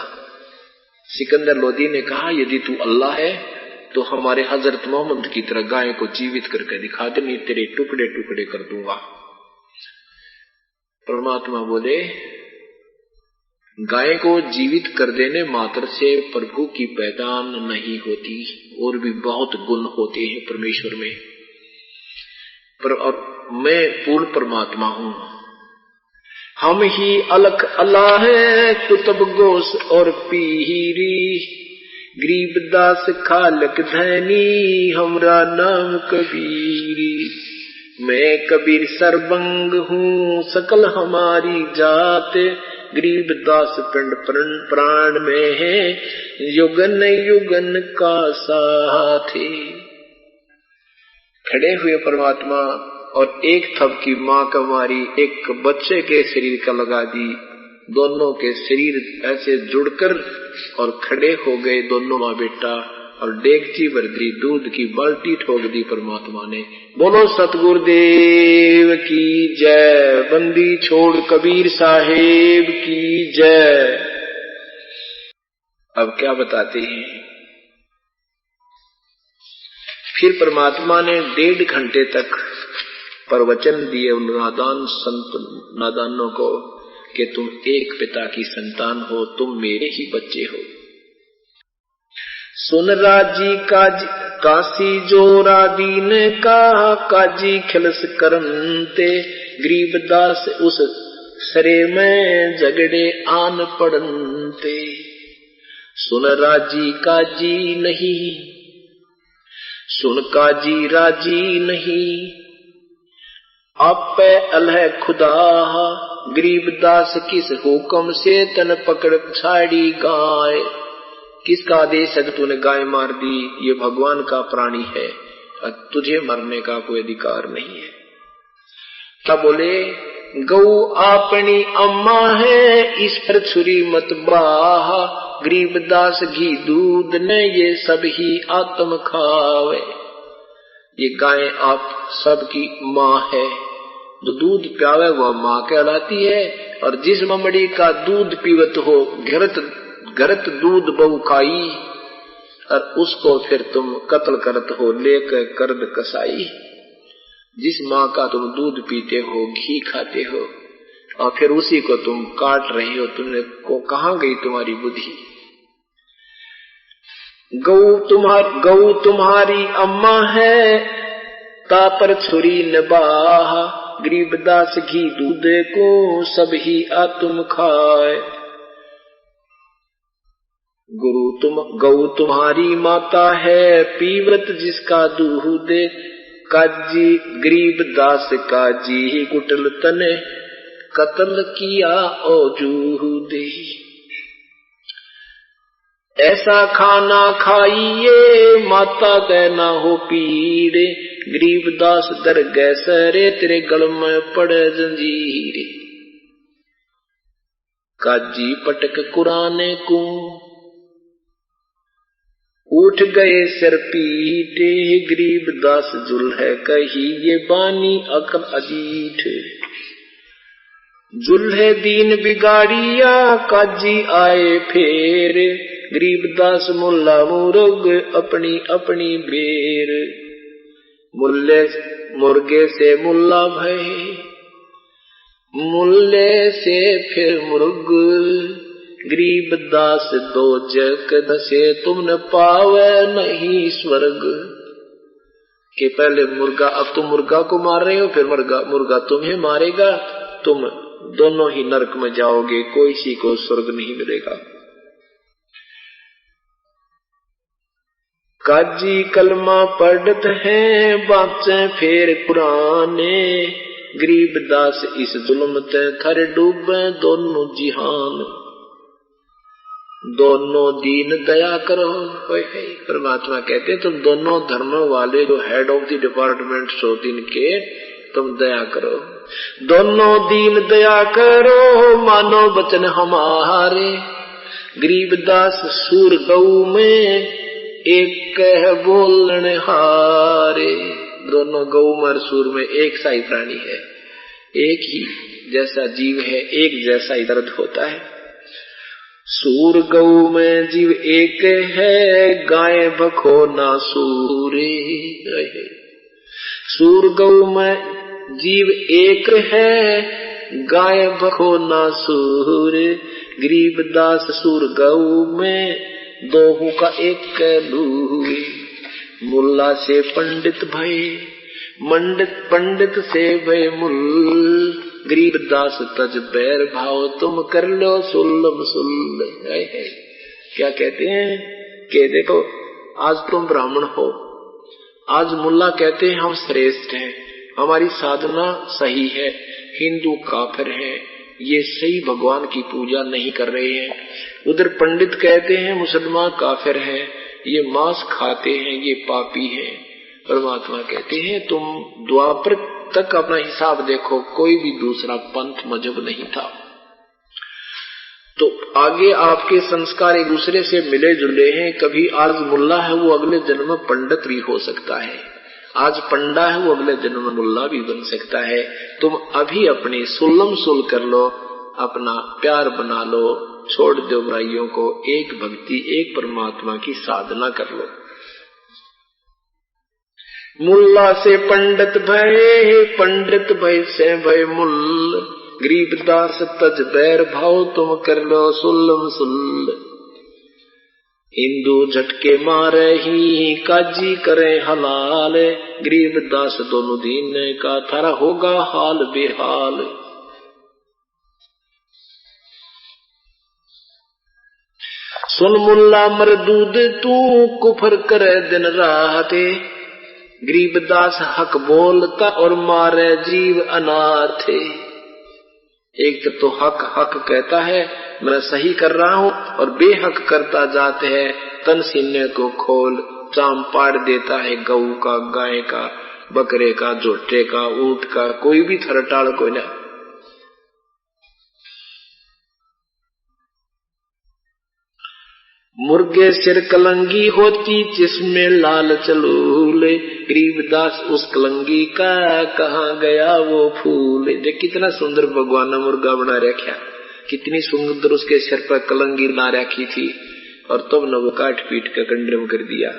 सिकंदर लोधी ने कहा यदि तू अल्लाह है तो हमारे हजरत मोहम्मद की तरह गाय को जीवित करके दिखा दे, नहीं तेरे टुकड़े टुकड़े कर दूंगा। परमात्मा बोले गाय को जीवित कर देने मात्र से प्रभु की पहचान नहीं होती, और भी बहुत गुण होते हैं परमेश्वर में। और मैं पूर्ण परमात्मा हूं। हम ही अलख अल्लाह है, कुतुब गोस और पीरी, गरीबदास खालक धनी, हमरा नाम कबीरी। मैं कबीर सरबंग हूँ, सकल हमारी जात, गरीबदास पिंड प्राण में है, युगन युगन का साथी। खड़े हुए परमात्मा और एक थप की माँ का मारी, एक बच्चे के शरीर का लगा दी, दोनों के शरीर ऐसे जुड़कर और खड़े हो गए दोनों माँ बेटा, और डेगची भर दी, दूध की बाल्टी ठोक दी परमात्मा ने। बोलो सतगुरुदेव की जय, बंदी छोड़ कबीर साहेब की जय। अब क्या बताते हैं, फिर परमात्मा ने 1.5 घंटे तक प्रवचन दिए उन नादान संत नादानों को कि तुम एक पिता की संतान हो, तुम मेरे ही बच्चे हो। सुन राजी काशी जोरा दीन का, काजी खिलस करनते, गरीबदास उस सरे में झगड़े आन पड़नते। सुन राजी काजी नहीं, सुन काजी राजी नहीं, आप पे अलह खुदा, गरीबदास किस हुक्म से तन पकड़ छाड़ी गाय। किसका आदेश है कि तूने गाय मार दी? ये भगवान का प्राणी है, तुझे मरने का कोई अधिकार नहीं है। क्या बोले? गौ अपनी अम्मा है, इस पर छुरी मत बाह। गरीबदास घी दूध ने ये सब ही आत्म खावे। ये गाय आप सबकी माँ है, जो दूध प्यावे वह माँ कहलाती है। और जिस ममड़ी का दूध पीवत हो, घरत दूध बहु खाई, और उसको फिर तुम कत्ल करत हो लेकर कर्द कसाई। जिस माँ का तुम दूध पीते हो, घी खाते हो, और फिर उसी को तुम काट रहे हो, तुमने को कहाँ गई तुम्हारी बुद्धि? गौ तुम्हारी अम्मा है, ता पर छुरी न बाह। गरीबदास घी दूध को सब ही आत्म खाए। गौ तुम्हारी माता है, पीवत जिसका दूध। काजी गरीबदास काजी कुटल तने, कत्ल किया ओ जूदे। ऐसा खाना खाइए, माता कहना हो पीड़े। गरीबदास दर गैसरे, तेरे गल में पड़े जंजीरे। काजी पटक कुराने को, उठ गए सिर पीटे। गरीबदास जुल है कही, ये बानी अकल अजीठ। जुल है दीन बिगाड़िया, काजी आए फेर। गरीबदास मुल्ला मुर्ग, अपनी अपनी बेर। मुर्गे से मुल्ला भय, मुल्ले से फिर मुर्ग। गरीबदास दो जग दसे, तुम न पावे नहीं स्वर्ग। कि पहले मुर्गा, अब तुम मुर्गा को मार रहे हो, फिर मुर्गा तुम्हें मारेगा। तुम दोनों ही नरक में जाओगे, कोई सी को स्वर्ग नहीं मिलेगा। काजी कलमा पढ़त है, बाचे फेर कुराने। गरीबदास इस जुल्म ते थर डूबे दोनों जिहान। दोनों दीन दया करो। परमात्मा कहते तुम दोनों धर्म वाले जो हेड ऑफ द डिपार्टमेंट हो, इनके तुम दया करो। दोनों दीन दया करो, मानो वचन हमारे। गरीबदास सूर गऊ में, एक कह बोलने हारे। दोनों गऊ और सूर में एक सा ही प्राणी है, एक ही जैसा जीव है, एक जैसा ही दर्द होता है। सूर गऊ में जीव एक है, गाय भखो ना सूरे। सूर गऊ में जीव एक है, गाय भखो ना सूर। गरीबदास सूर गऊ में, दोहू का एक कहलूए। मुल्ला से पंडित भय, पंडित से भय मुल। गरीबदास तज बैर भाव, तुम कर लो सुल्लम सुल्ल। क्या कहते हैं कि देखो आज तुम ब्राह्मण हो, आज मुल्ला कहते हैं हम श्रेष्ठ हैं, हमारी साधना सही है, हिंदू काफिर है, ये सही भगवान की पूजा नहीं कर रहे हैं। उधर पंडित कहते हैं मुसलमान काफिर है, ये मांस खाते हैं, ये पापी है। परमात्मा कहते हैं तुम द्वापर तक अपना हिसाब देखो, कोई भी दूसरा पंथ मजहब नहीं था। तो आगे आपके संस्कार एक दूसरे से मिले जुले हैं। कभी आज मुल्ला है वो अगले जन्म में पंडित भी हो सकता है, आज पंडा है वो अगले जन्म में मुल्ला भी बन सकता है। तुम अभी अपनी सुल्लम सुल कर लो, अपना प्यार बना लो, छोड़ दो बुराइयों को, एक भक्ति एक परमात्मा की साधना कर लो। मुल्ला से पंडित भय, पंडित भय से भय मुल्ल। गरीबदास तज बैर भाव, तुम कर लो सुल्लम सुल्ल। हिंदू झटके मारे ही, काजी करे हलाल। गरीबदास दोनों दीन का, थारा होगा हाल बेहाल। सुन मुल्ला मरदूद, तू कुफर करे दिन रात। गरीबदास हक बोलता और मारे जीव अनाथ। एक तो हक हक कहता है मैं सही कर रहा हूं, और बेहक करता जाते हैं, तन सीने को खोल चाम पाड़ देता है, गऊ का, गाय का, बकरे का, जोटे का, ऊंट का, कोई भी थरटाल कोई ना। मुर्गे सिर कलंगी होती जिसमें लाल चलूले, गरीबदास उस कलंगी का कहाँ गया वो फूल। देख कितना सुंदर भगवान ने मुर्गा बना रखा, कितनी सुंदर उसके सिर पर कलंगी ला रखी थी, और तब न वो काट पीट के कंडम कर दिया।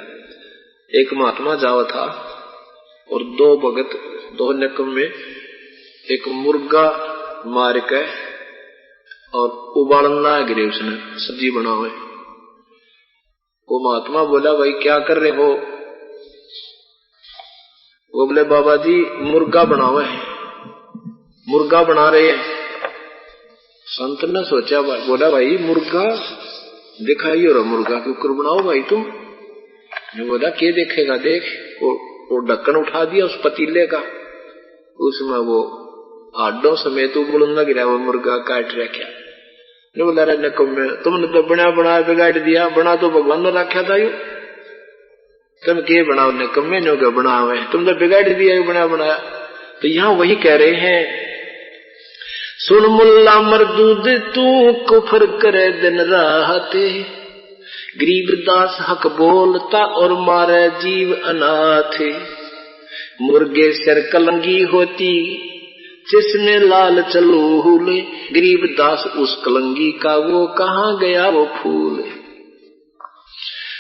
एक महात्मा जावा था और दो भगत, दो नकम में एक मुर्गा मार के और उबालन ला गिरे, उसने सब्जी बना हुए। वो महात्मा बोला भाई क्या कर रहे हो? वो बोले बाबा जी मुर्गा बनावे हैं, मुर्गा बना रहे हैं। संत ने सोचा, बोला भाई मुर्गा दिखाई और मुर्गा के ऊपर बनाओ भाई तुम। बोला क्या देखेगा? देख वो ढक्कन उठा दिया उस पतीले का, उसमें वो आडों समेत उबलन लग रहा, वो मुर्गा काट रखा। बोला तुमने तो बना बिगाड़ दिया, बना तो भगवान ने रखा था, यू तुम के बनाओ ने कमे नो के बनावे, तुम तो बिगाड़ दिया यू बनाया। तो यहाँ वही कह रहे हैं, सुन मुल्ला मरदूद तू कुफर करे दिन रात, गरीबदास हक बोलता और मारे जीव अनाथ। मुर्गे सिर कलंगी होती जिसमें लाल चलूले, गरीबदास उस कलंगी का वो कहाँ गया वो फूल।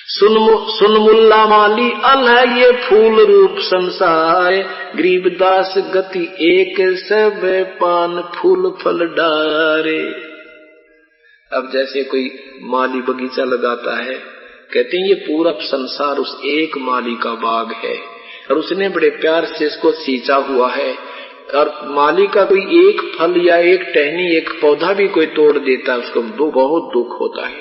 सुन मुल्ला माली अल है ये फूल रूप संसार, गरीबदास गति एक सब पान फूल फल डारे। अब जैसे कोई माली बगीचा लगाता है, कहते हैं ये पूरा संसार उस एक माली का बाग है, और उसने बड़े प्यार से इसको सींचा हुआ है, और माली का कोई एक फल या एक टहनी एक पौधा भी कोई तोड़ देता है, उसको बहुत दुख होता है,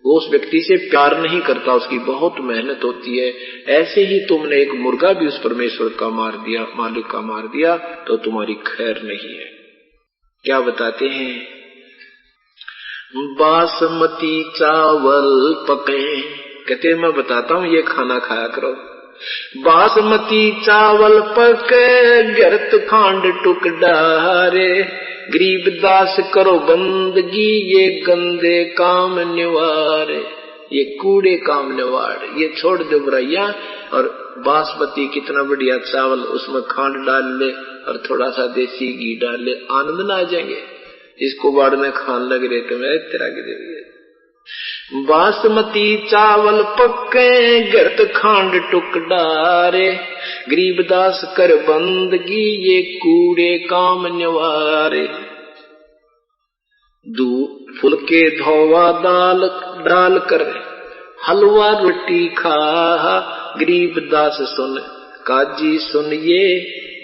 वो उस व्यक्ति से प्यार नहीं करता, उसकी बहुत मेहनत होती है। ऐसे ही तुमने एक मुर्गा भी उस परमेश्वर का मार दिया, मालिक का मार दिया, तो तुम्हारी खैर नहीं है। क्या बताते हैं, बासमती चावल पके, कहते मैं बताता हूँ ये खाना खाया करो। बासमती चावल पके गर्त खांड टुक डारे, गरीबदास करो बंदगी ये गंदे काम निवारे। ये कूड़े काम निवार, ये छोड़ दो बुराइयां, और बासमती कितना बढ़िया चावल, उसमें खांड डाल ले और थोड़ा सा देसी घी डाल ले, आनंद ना आ जाएंगे। इसको बाढ़ में खान लग रहे तो मैं तेरा गिरे। बासमती चावल पक्के गर्त खांड टुक डारे, गरीबदास कर बंदगी ये कूड़े काम निवारे। दू फुलके धोवा दाल डाल कर हलवा रोटी खा, गरीबदास सुन काजी सुन ये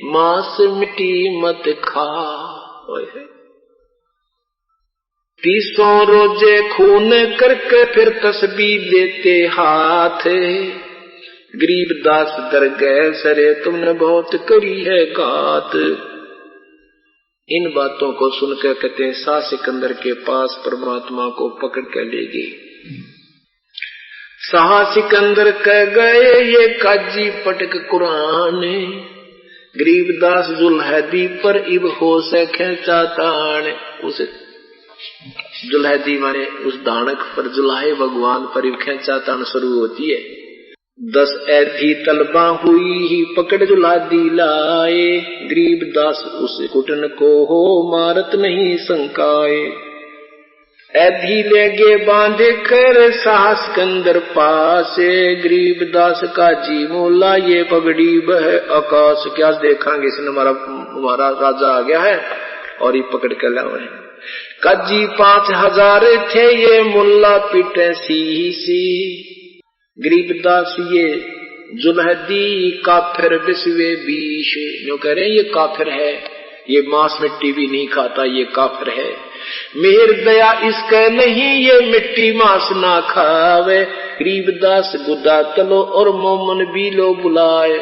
मांस मिट्टी मत खा। तीसों रोजे खून करके फिर तस्बीह लेते हाथ, गरीबदास डर गए सरे तुमने बहुत करी है घात। इन बातों को सुनकर कहते हैं शाह सिकंदर के पास परमात्मा को पकड़ कर ले गई। शाह सिकंदर कह गए ये काजी पटक कुरान, गरीबदास जुल्हदी पर इब हो सके चातान। उस जुल्हदी माने उस दानक पर, जुल्हे भगवान पर इब खेचातान शुरू होती है। 10 ऐथी तलबा हुई ही पकड़ जुल्हदी लाए, गरीबदास उस कुटन को हो मारत नहीं संकाए। ऐधी लेगे बांधे कर शाह सिकंदर पासे, गरीबदास का जी मोला ये पगड़ी बह आकाश। क्या देखांगे इसने हमारा राजा आ गया है और ये पकड़ कर लाए। काजी 5000 थे ये मुल्ला पिटे सी, गरीबदास ये जुल्हदी काफिर बिस्वे 20। जो कह रहे हैं ये काफिर है, ये मांस मिट्टी भी नहीं खाता, ये काफिर है। मेहर दया इसके नहीं ये मिट्टी मांस ना खावे, गरीबदास गुदा तलो और मोमन भी लो बुलाए।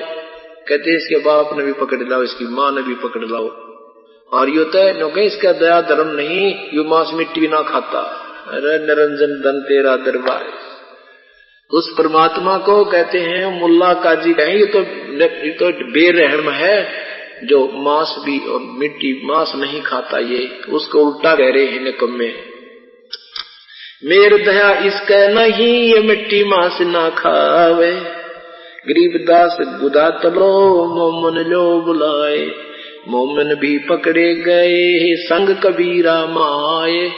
कहते इसके बाप ने भी पकड़ लाओ, इसकी माँ ने भी पकड़ लाओ। और यो तय नो कहे इसका दया धर्म नहीं, यो मांस मिट्टी ना खाता। अरे निरंजन धन तेरा दरबार। उस परमात्मा को कहते हैं मुल्ला काजी कहें ये तो बेरहम है जो मांस भी और मिट्टी मांस नहीं खाता, ये उसको उल्टा कह रहे हैं निकम्मे। मेर दया इसका नहीं ये मिट्टी मांस ना खावे। गरीबदास गुदा तलो मोमन लो बुलाए। मोमन भी पकड़े गए संग कबीरा माए।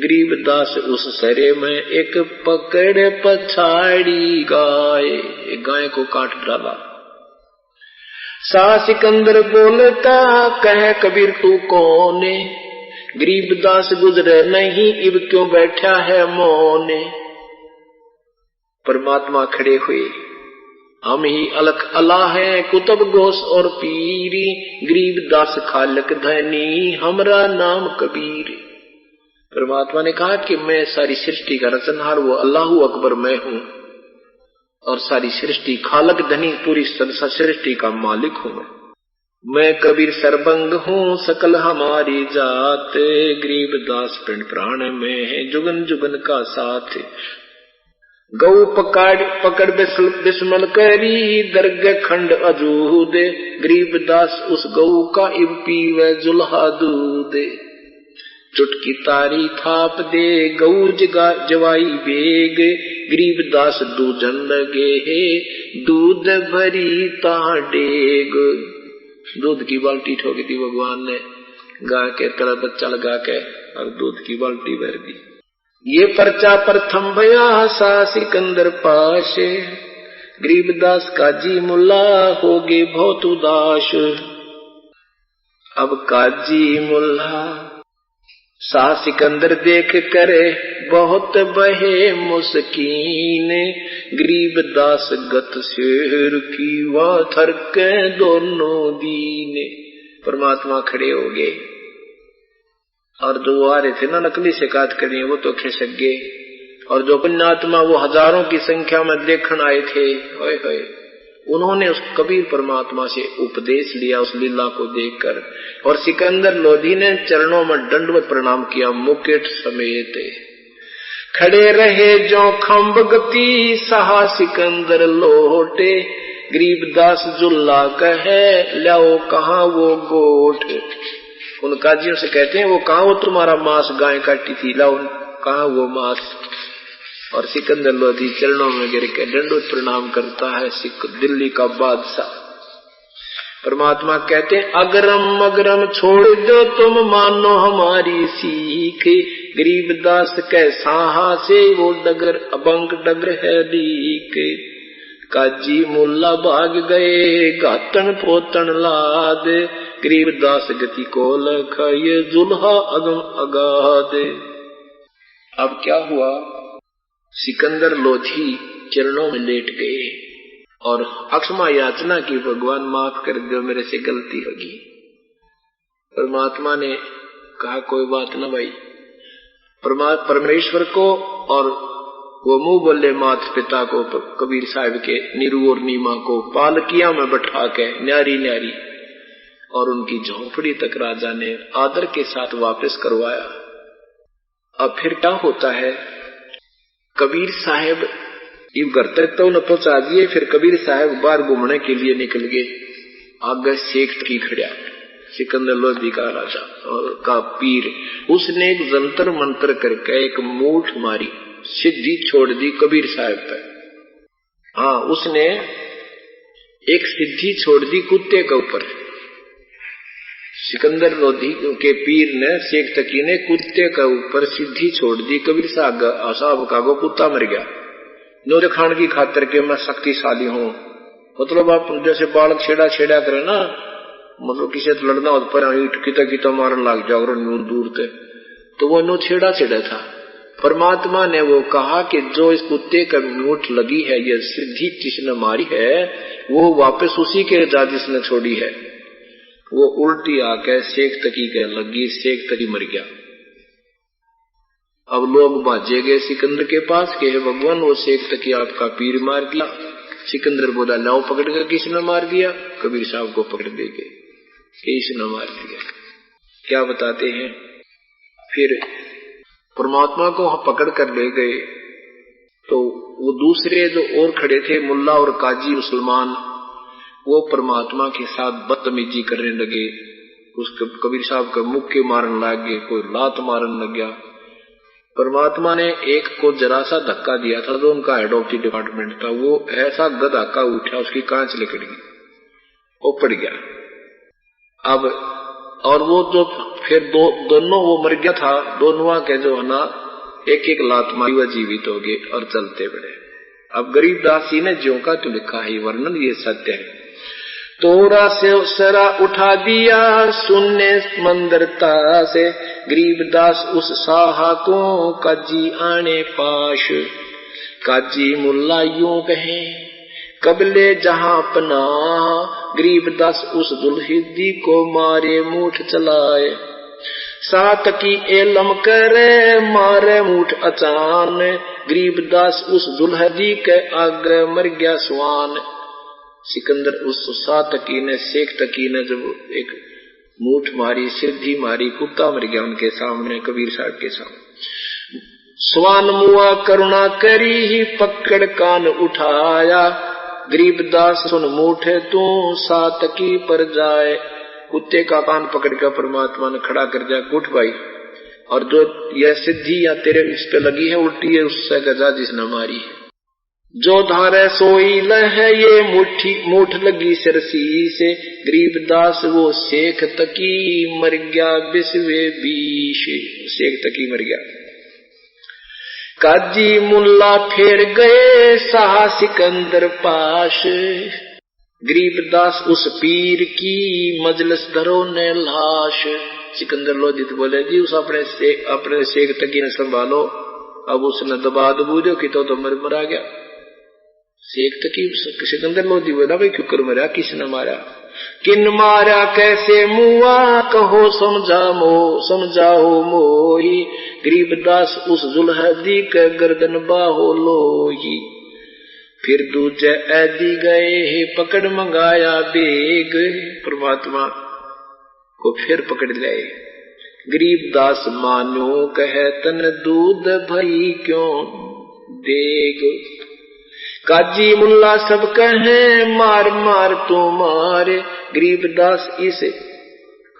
गरीबदास उस सरे में एक पकड़ पछाड़ी गाय, एक गाय को काट डाला। सा सिकंदर बोलता कह कबीर तू कौने। गरीबदास गुजरे नहीं इब क्यों बैठा है मौने। परमात्मा खड़े हुए, हम ही अलख अला है कुतुब गोस और पीरी। गरीबदास खालक धनी हमरा नाम कबीर। परमात्मा ने कहा कि मैं सारी सृष्टि का रचनहार वो अल्लाहु अकबर मैं हूँ और सारी सृष्टि खालक धनी पूरी सृष्टि का मालिक हूँ मैं कबीर सरबंग हूँ सकल हमारी जात। गरीबदास पिंड प्राण में है जुगन जुगन का साथ। गौ पकड़ बिस्मल करी दर्ग खंड अजूद। गरीबदास उस गौ का इब पीवे जुल्हा दूध। चुटकी तारी थाप दे गौ जवाई बेग। गरीबदास दूजन लगे है दूध भरी ताडेग। दूध की बाल्टी ठोकी थी भगवान ने, गा के तरह बच्चा लगा के और दूध की बाल्टी भर दी। ये पर्चा प्रथम भया सा सिकंदर पाश। गरीबदास काजी मुल्ला होगे बहुत उदास। अब काजी मुल्ला सा सिकंदर देख करे बहुत बहे मुस्कीन। गरीबदास गत शेर की वा थरके दोनों दीन। परमात्मा खड़े हो गए और जो आ रहे थे ना नकली शिकायत करनी वो तो खिसक गए। और जो पुण्यात्मा वो हजारों की संख्या में देखने आए थे, होए होए, उन्होंने उस कबीर परमात्मा से उपदेश लिया उस लीला को देखकर। और सिकंदर लोधी ने चरणों में दंडवत प्रणाम किया मुकुट समेत। खड़े रहे जो खम्ब गति सहा सिकंदर लोटे। गरीबदास जुल्ला कहे लाओ कहाँ वो गोठ। उन काजियों से कहते हैं वो कहाँ वो तुम्हारा मांस गाय काटी थी, लाओ कहाँ वो मांस। और सिकंदर लोधी चरणों में गिर के दंडवत प्रणाम करता है दिल्ली का बादशाह। परमात्मा कहते हैं अगरम अगरम छोड़ दो तुम मानो हमारी सीख। गरीबदास कैसा से वो डगर अबंक डगर है लीक। काजी मुल्ला भाग गए गातन पोतन लाद। गरीबदास गति को लख ये जुल्हा अगम अगाध। अब क्या हुआ, सिकंदर लोधी चरणों में लेट गए और अक्षमा याचना की भगवान माफ कर दो मेरे से गलती होगी। परमात्मा ने कहा कोई बात ना भाई। परमेश्वर को और वो मुंह बोले माता पिता को कबीर साहब के नीरू और नीमा को पालकिया में बैठा के न्यारी न्यारी और उनकी झोंपड़ी तक राजा ने आदर के साथ वापस करवाया। अब फिर क्या होता है, कबीर साहब घर तक तो न पहुंचा दिए। फिर कबीर साहब बाहर घूमने के लिए निकल गए। आगे शेख की खड़ा सिकंदर लोधी का राजा और का पीर, उसने एक जंतर मंत्र करके एक मूठ मारी, सिद्धि छोड़ दी कबीर साहब पर। हाँ, उसने एक सिद्धि छोड़ दी कुत्ते के ऊपर। सिकंदर लोधी के पीर ने शेख तकी ने कुत्ते के ऊपर सिद्धि छोड़ दी। कबीर साहब का वो कुत्ता मर गया। नोरे खान की खातिर के मैं शक्तिशाली हूँ, मतलब आप जैसे बालक छेड़ा छेड़ा करे ना, मतलब किसी से लड़ना हो पर ईट किता मारन लग जाओ दूर थे, तो वो नो छेड़ा छेड़ा था। परमात्मा ने वो कहा कि जो इस कुत्ते का मूठ लगी है, ये सिद्धि जिसने मारी है, वो वापस उसी के जा जिसने छोड़ी है। वो उल्टी आके शेख तकी के लगी, शेख तकी मर गया। अब लोग भाजे गए सिकंदर के पास कि हे भगवान वो शेख तकी आपका पीर मार दिया। सिकंदर बोला लाओ पकड़ कर, किसने मार दिया? कबीर साहब को पकड़ दे गए, किसने मार दिया। क्या बताते हैं, फिर परमात्मा को पकड़ कर ले गए तो वो दूसरे जो और खड़े थे मुल्ला और काजी मुसलमान, वो परमात्मा के साथ बदतमीजी करने लगे। उसके कबीर साहब का मुक्के मारने लगे, कोई लात मारने लग गया। परमात्मा ने एक को जरा सा धक्का दिया था, जो उनका हेड ऑफ द डिपार्टमेंट था, वो ऐसा गधा का उठा, उसकी कांच निकल गई, वो पड़ गया। अब और वो जो फिर दोनों वो मर गया था, दोनों के जो है ना एक एक लात मारी, वह जीवित हो गए और चलते बड़े। अब गरीबदास जी ने ज्यों का तो लिखा है वर्णन, ये सत्य है। तोरा से सरा उठा दिया सुनने मंदरता से, गरीबदास उस साहा को काजी आने पाश। काजी मुल्ला यूं कहे कबले जहां पना, गरीबदास उस दुल्हिदी को मारे मूठ चलाए। सात की एलम करे मारे मूठ अचान, गरीबदास उस दुल्हदी के आगे मर गया स्वान। सिकंदर उस सातकी ने शेख तकी ने जब एक मूठ मारी, सिद्धि मारी, कुत्ता मर गया उनके सामने, कबीर साहब के सामने। स्वान मुआ करुणा करी ही पकड़ कान उठाया, गरीबदास सुन मूठे तू सातकी पर जाए। कुत्ते का कान पकड़ कर परमात्मा ने खड़ा कर दिया, उठ भाई, और जो यह सिद्धि या तेरे इस पे लगी है उल्टी है, उससे गजा जिसने मारी है। जो धारे सोई लह ये मूठ लगी सिरसी से, गरीबदास वो शेख तकी मर गया बिस्वे बीश। शेख तकी मर गया। काजी मुल्ला फेर गए शाह सिकंदर पाश, गरीबदास उस पीर की मजलिस धरो ने लाश। सिकंदर लोधी बोले जी उस अपने शेख तकी ने संभालो। अब उसने दबा दबूजो कि तो मरा गया। शेख तकी सिकंदर लोधी बोला भाई क्यों कर मरा, किसने मारा, किन मारा, कैसे मुआ, कहो समझाओ मोही। गरीबदास उस दुल्हदी के गर्दन बाहो लोही। फिर दूजे ऐदी गए पकड़ मंगाया बेग, परमात्मा को फिर पकड़ लाए। गरीबदास मानो कहे तन दूध भई क्यों देग। काजी मुल्ला सब कहे मार मार तो मारे, गरीबदास इसे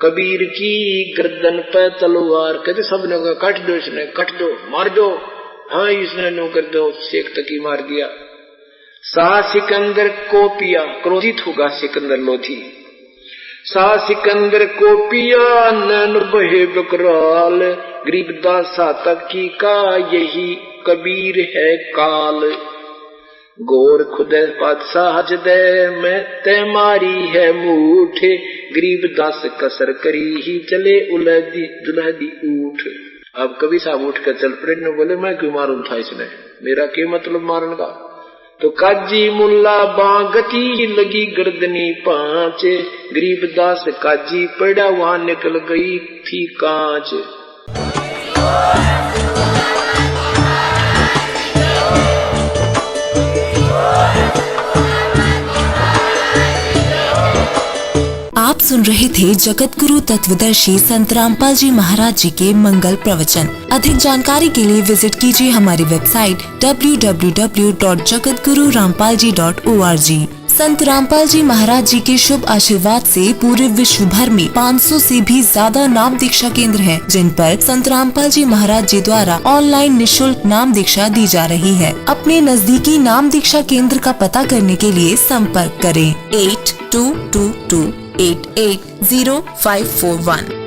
कबीर की गर्दन पे तलवार। कहते सबने कहा काट दो, इसने काट दो, मार दो। हाँ इसने नो कर दो, शेख तकी मार दिया। शाह सिकंदर को पिया, क्रोधित होगा सिकंदर लोधी। शाह सिकंदर को पिया नैन बहे बकराल, गरीबदास सातकी का यही कबीर है काल। गोर खुदे पातशाह जदे में ते मारी है मूठे, गरीबदास कसर करी ही चले दुल्हदी उठ। अब कभी साहब उठ कर चल पड़े, ने बोले मैं क्यों मारूं था इसने, मेरा क्या मतलब मारने का। तो काजी मुल्ला बागती लगी गर्दनी पांचे, गरीबदास काजी पड़ा वहां निकल गई थी कांच। आप सुन रहे थे जगत गुरु तत्वदर्शी संत रामपाल जी महाराज जी के मंगल प्रवचन। अधिक जानकारी के लिए विजिट कीजिए हमारी वेबसाइट www.jagatgururampalji.org। संत रामपाल जी महाराज जी के शुभ आशीर्वाद से पूरे विश्व भर में 500 से भी ज्यादा नाम दीक्षा केंद्र हैं, जिन पर संत रामपाल जी महाराज जी द्वारा ऑनलाइन निःशुल्क नाम दीक्षा दी जा रही है। अपने नजदीकी नाम दीक्षा केंद्र का पता करने के लिए संपर्क करें 8222880541।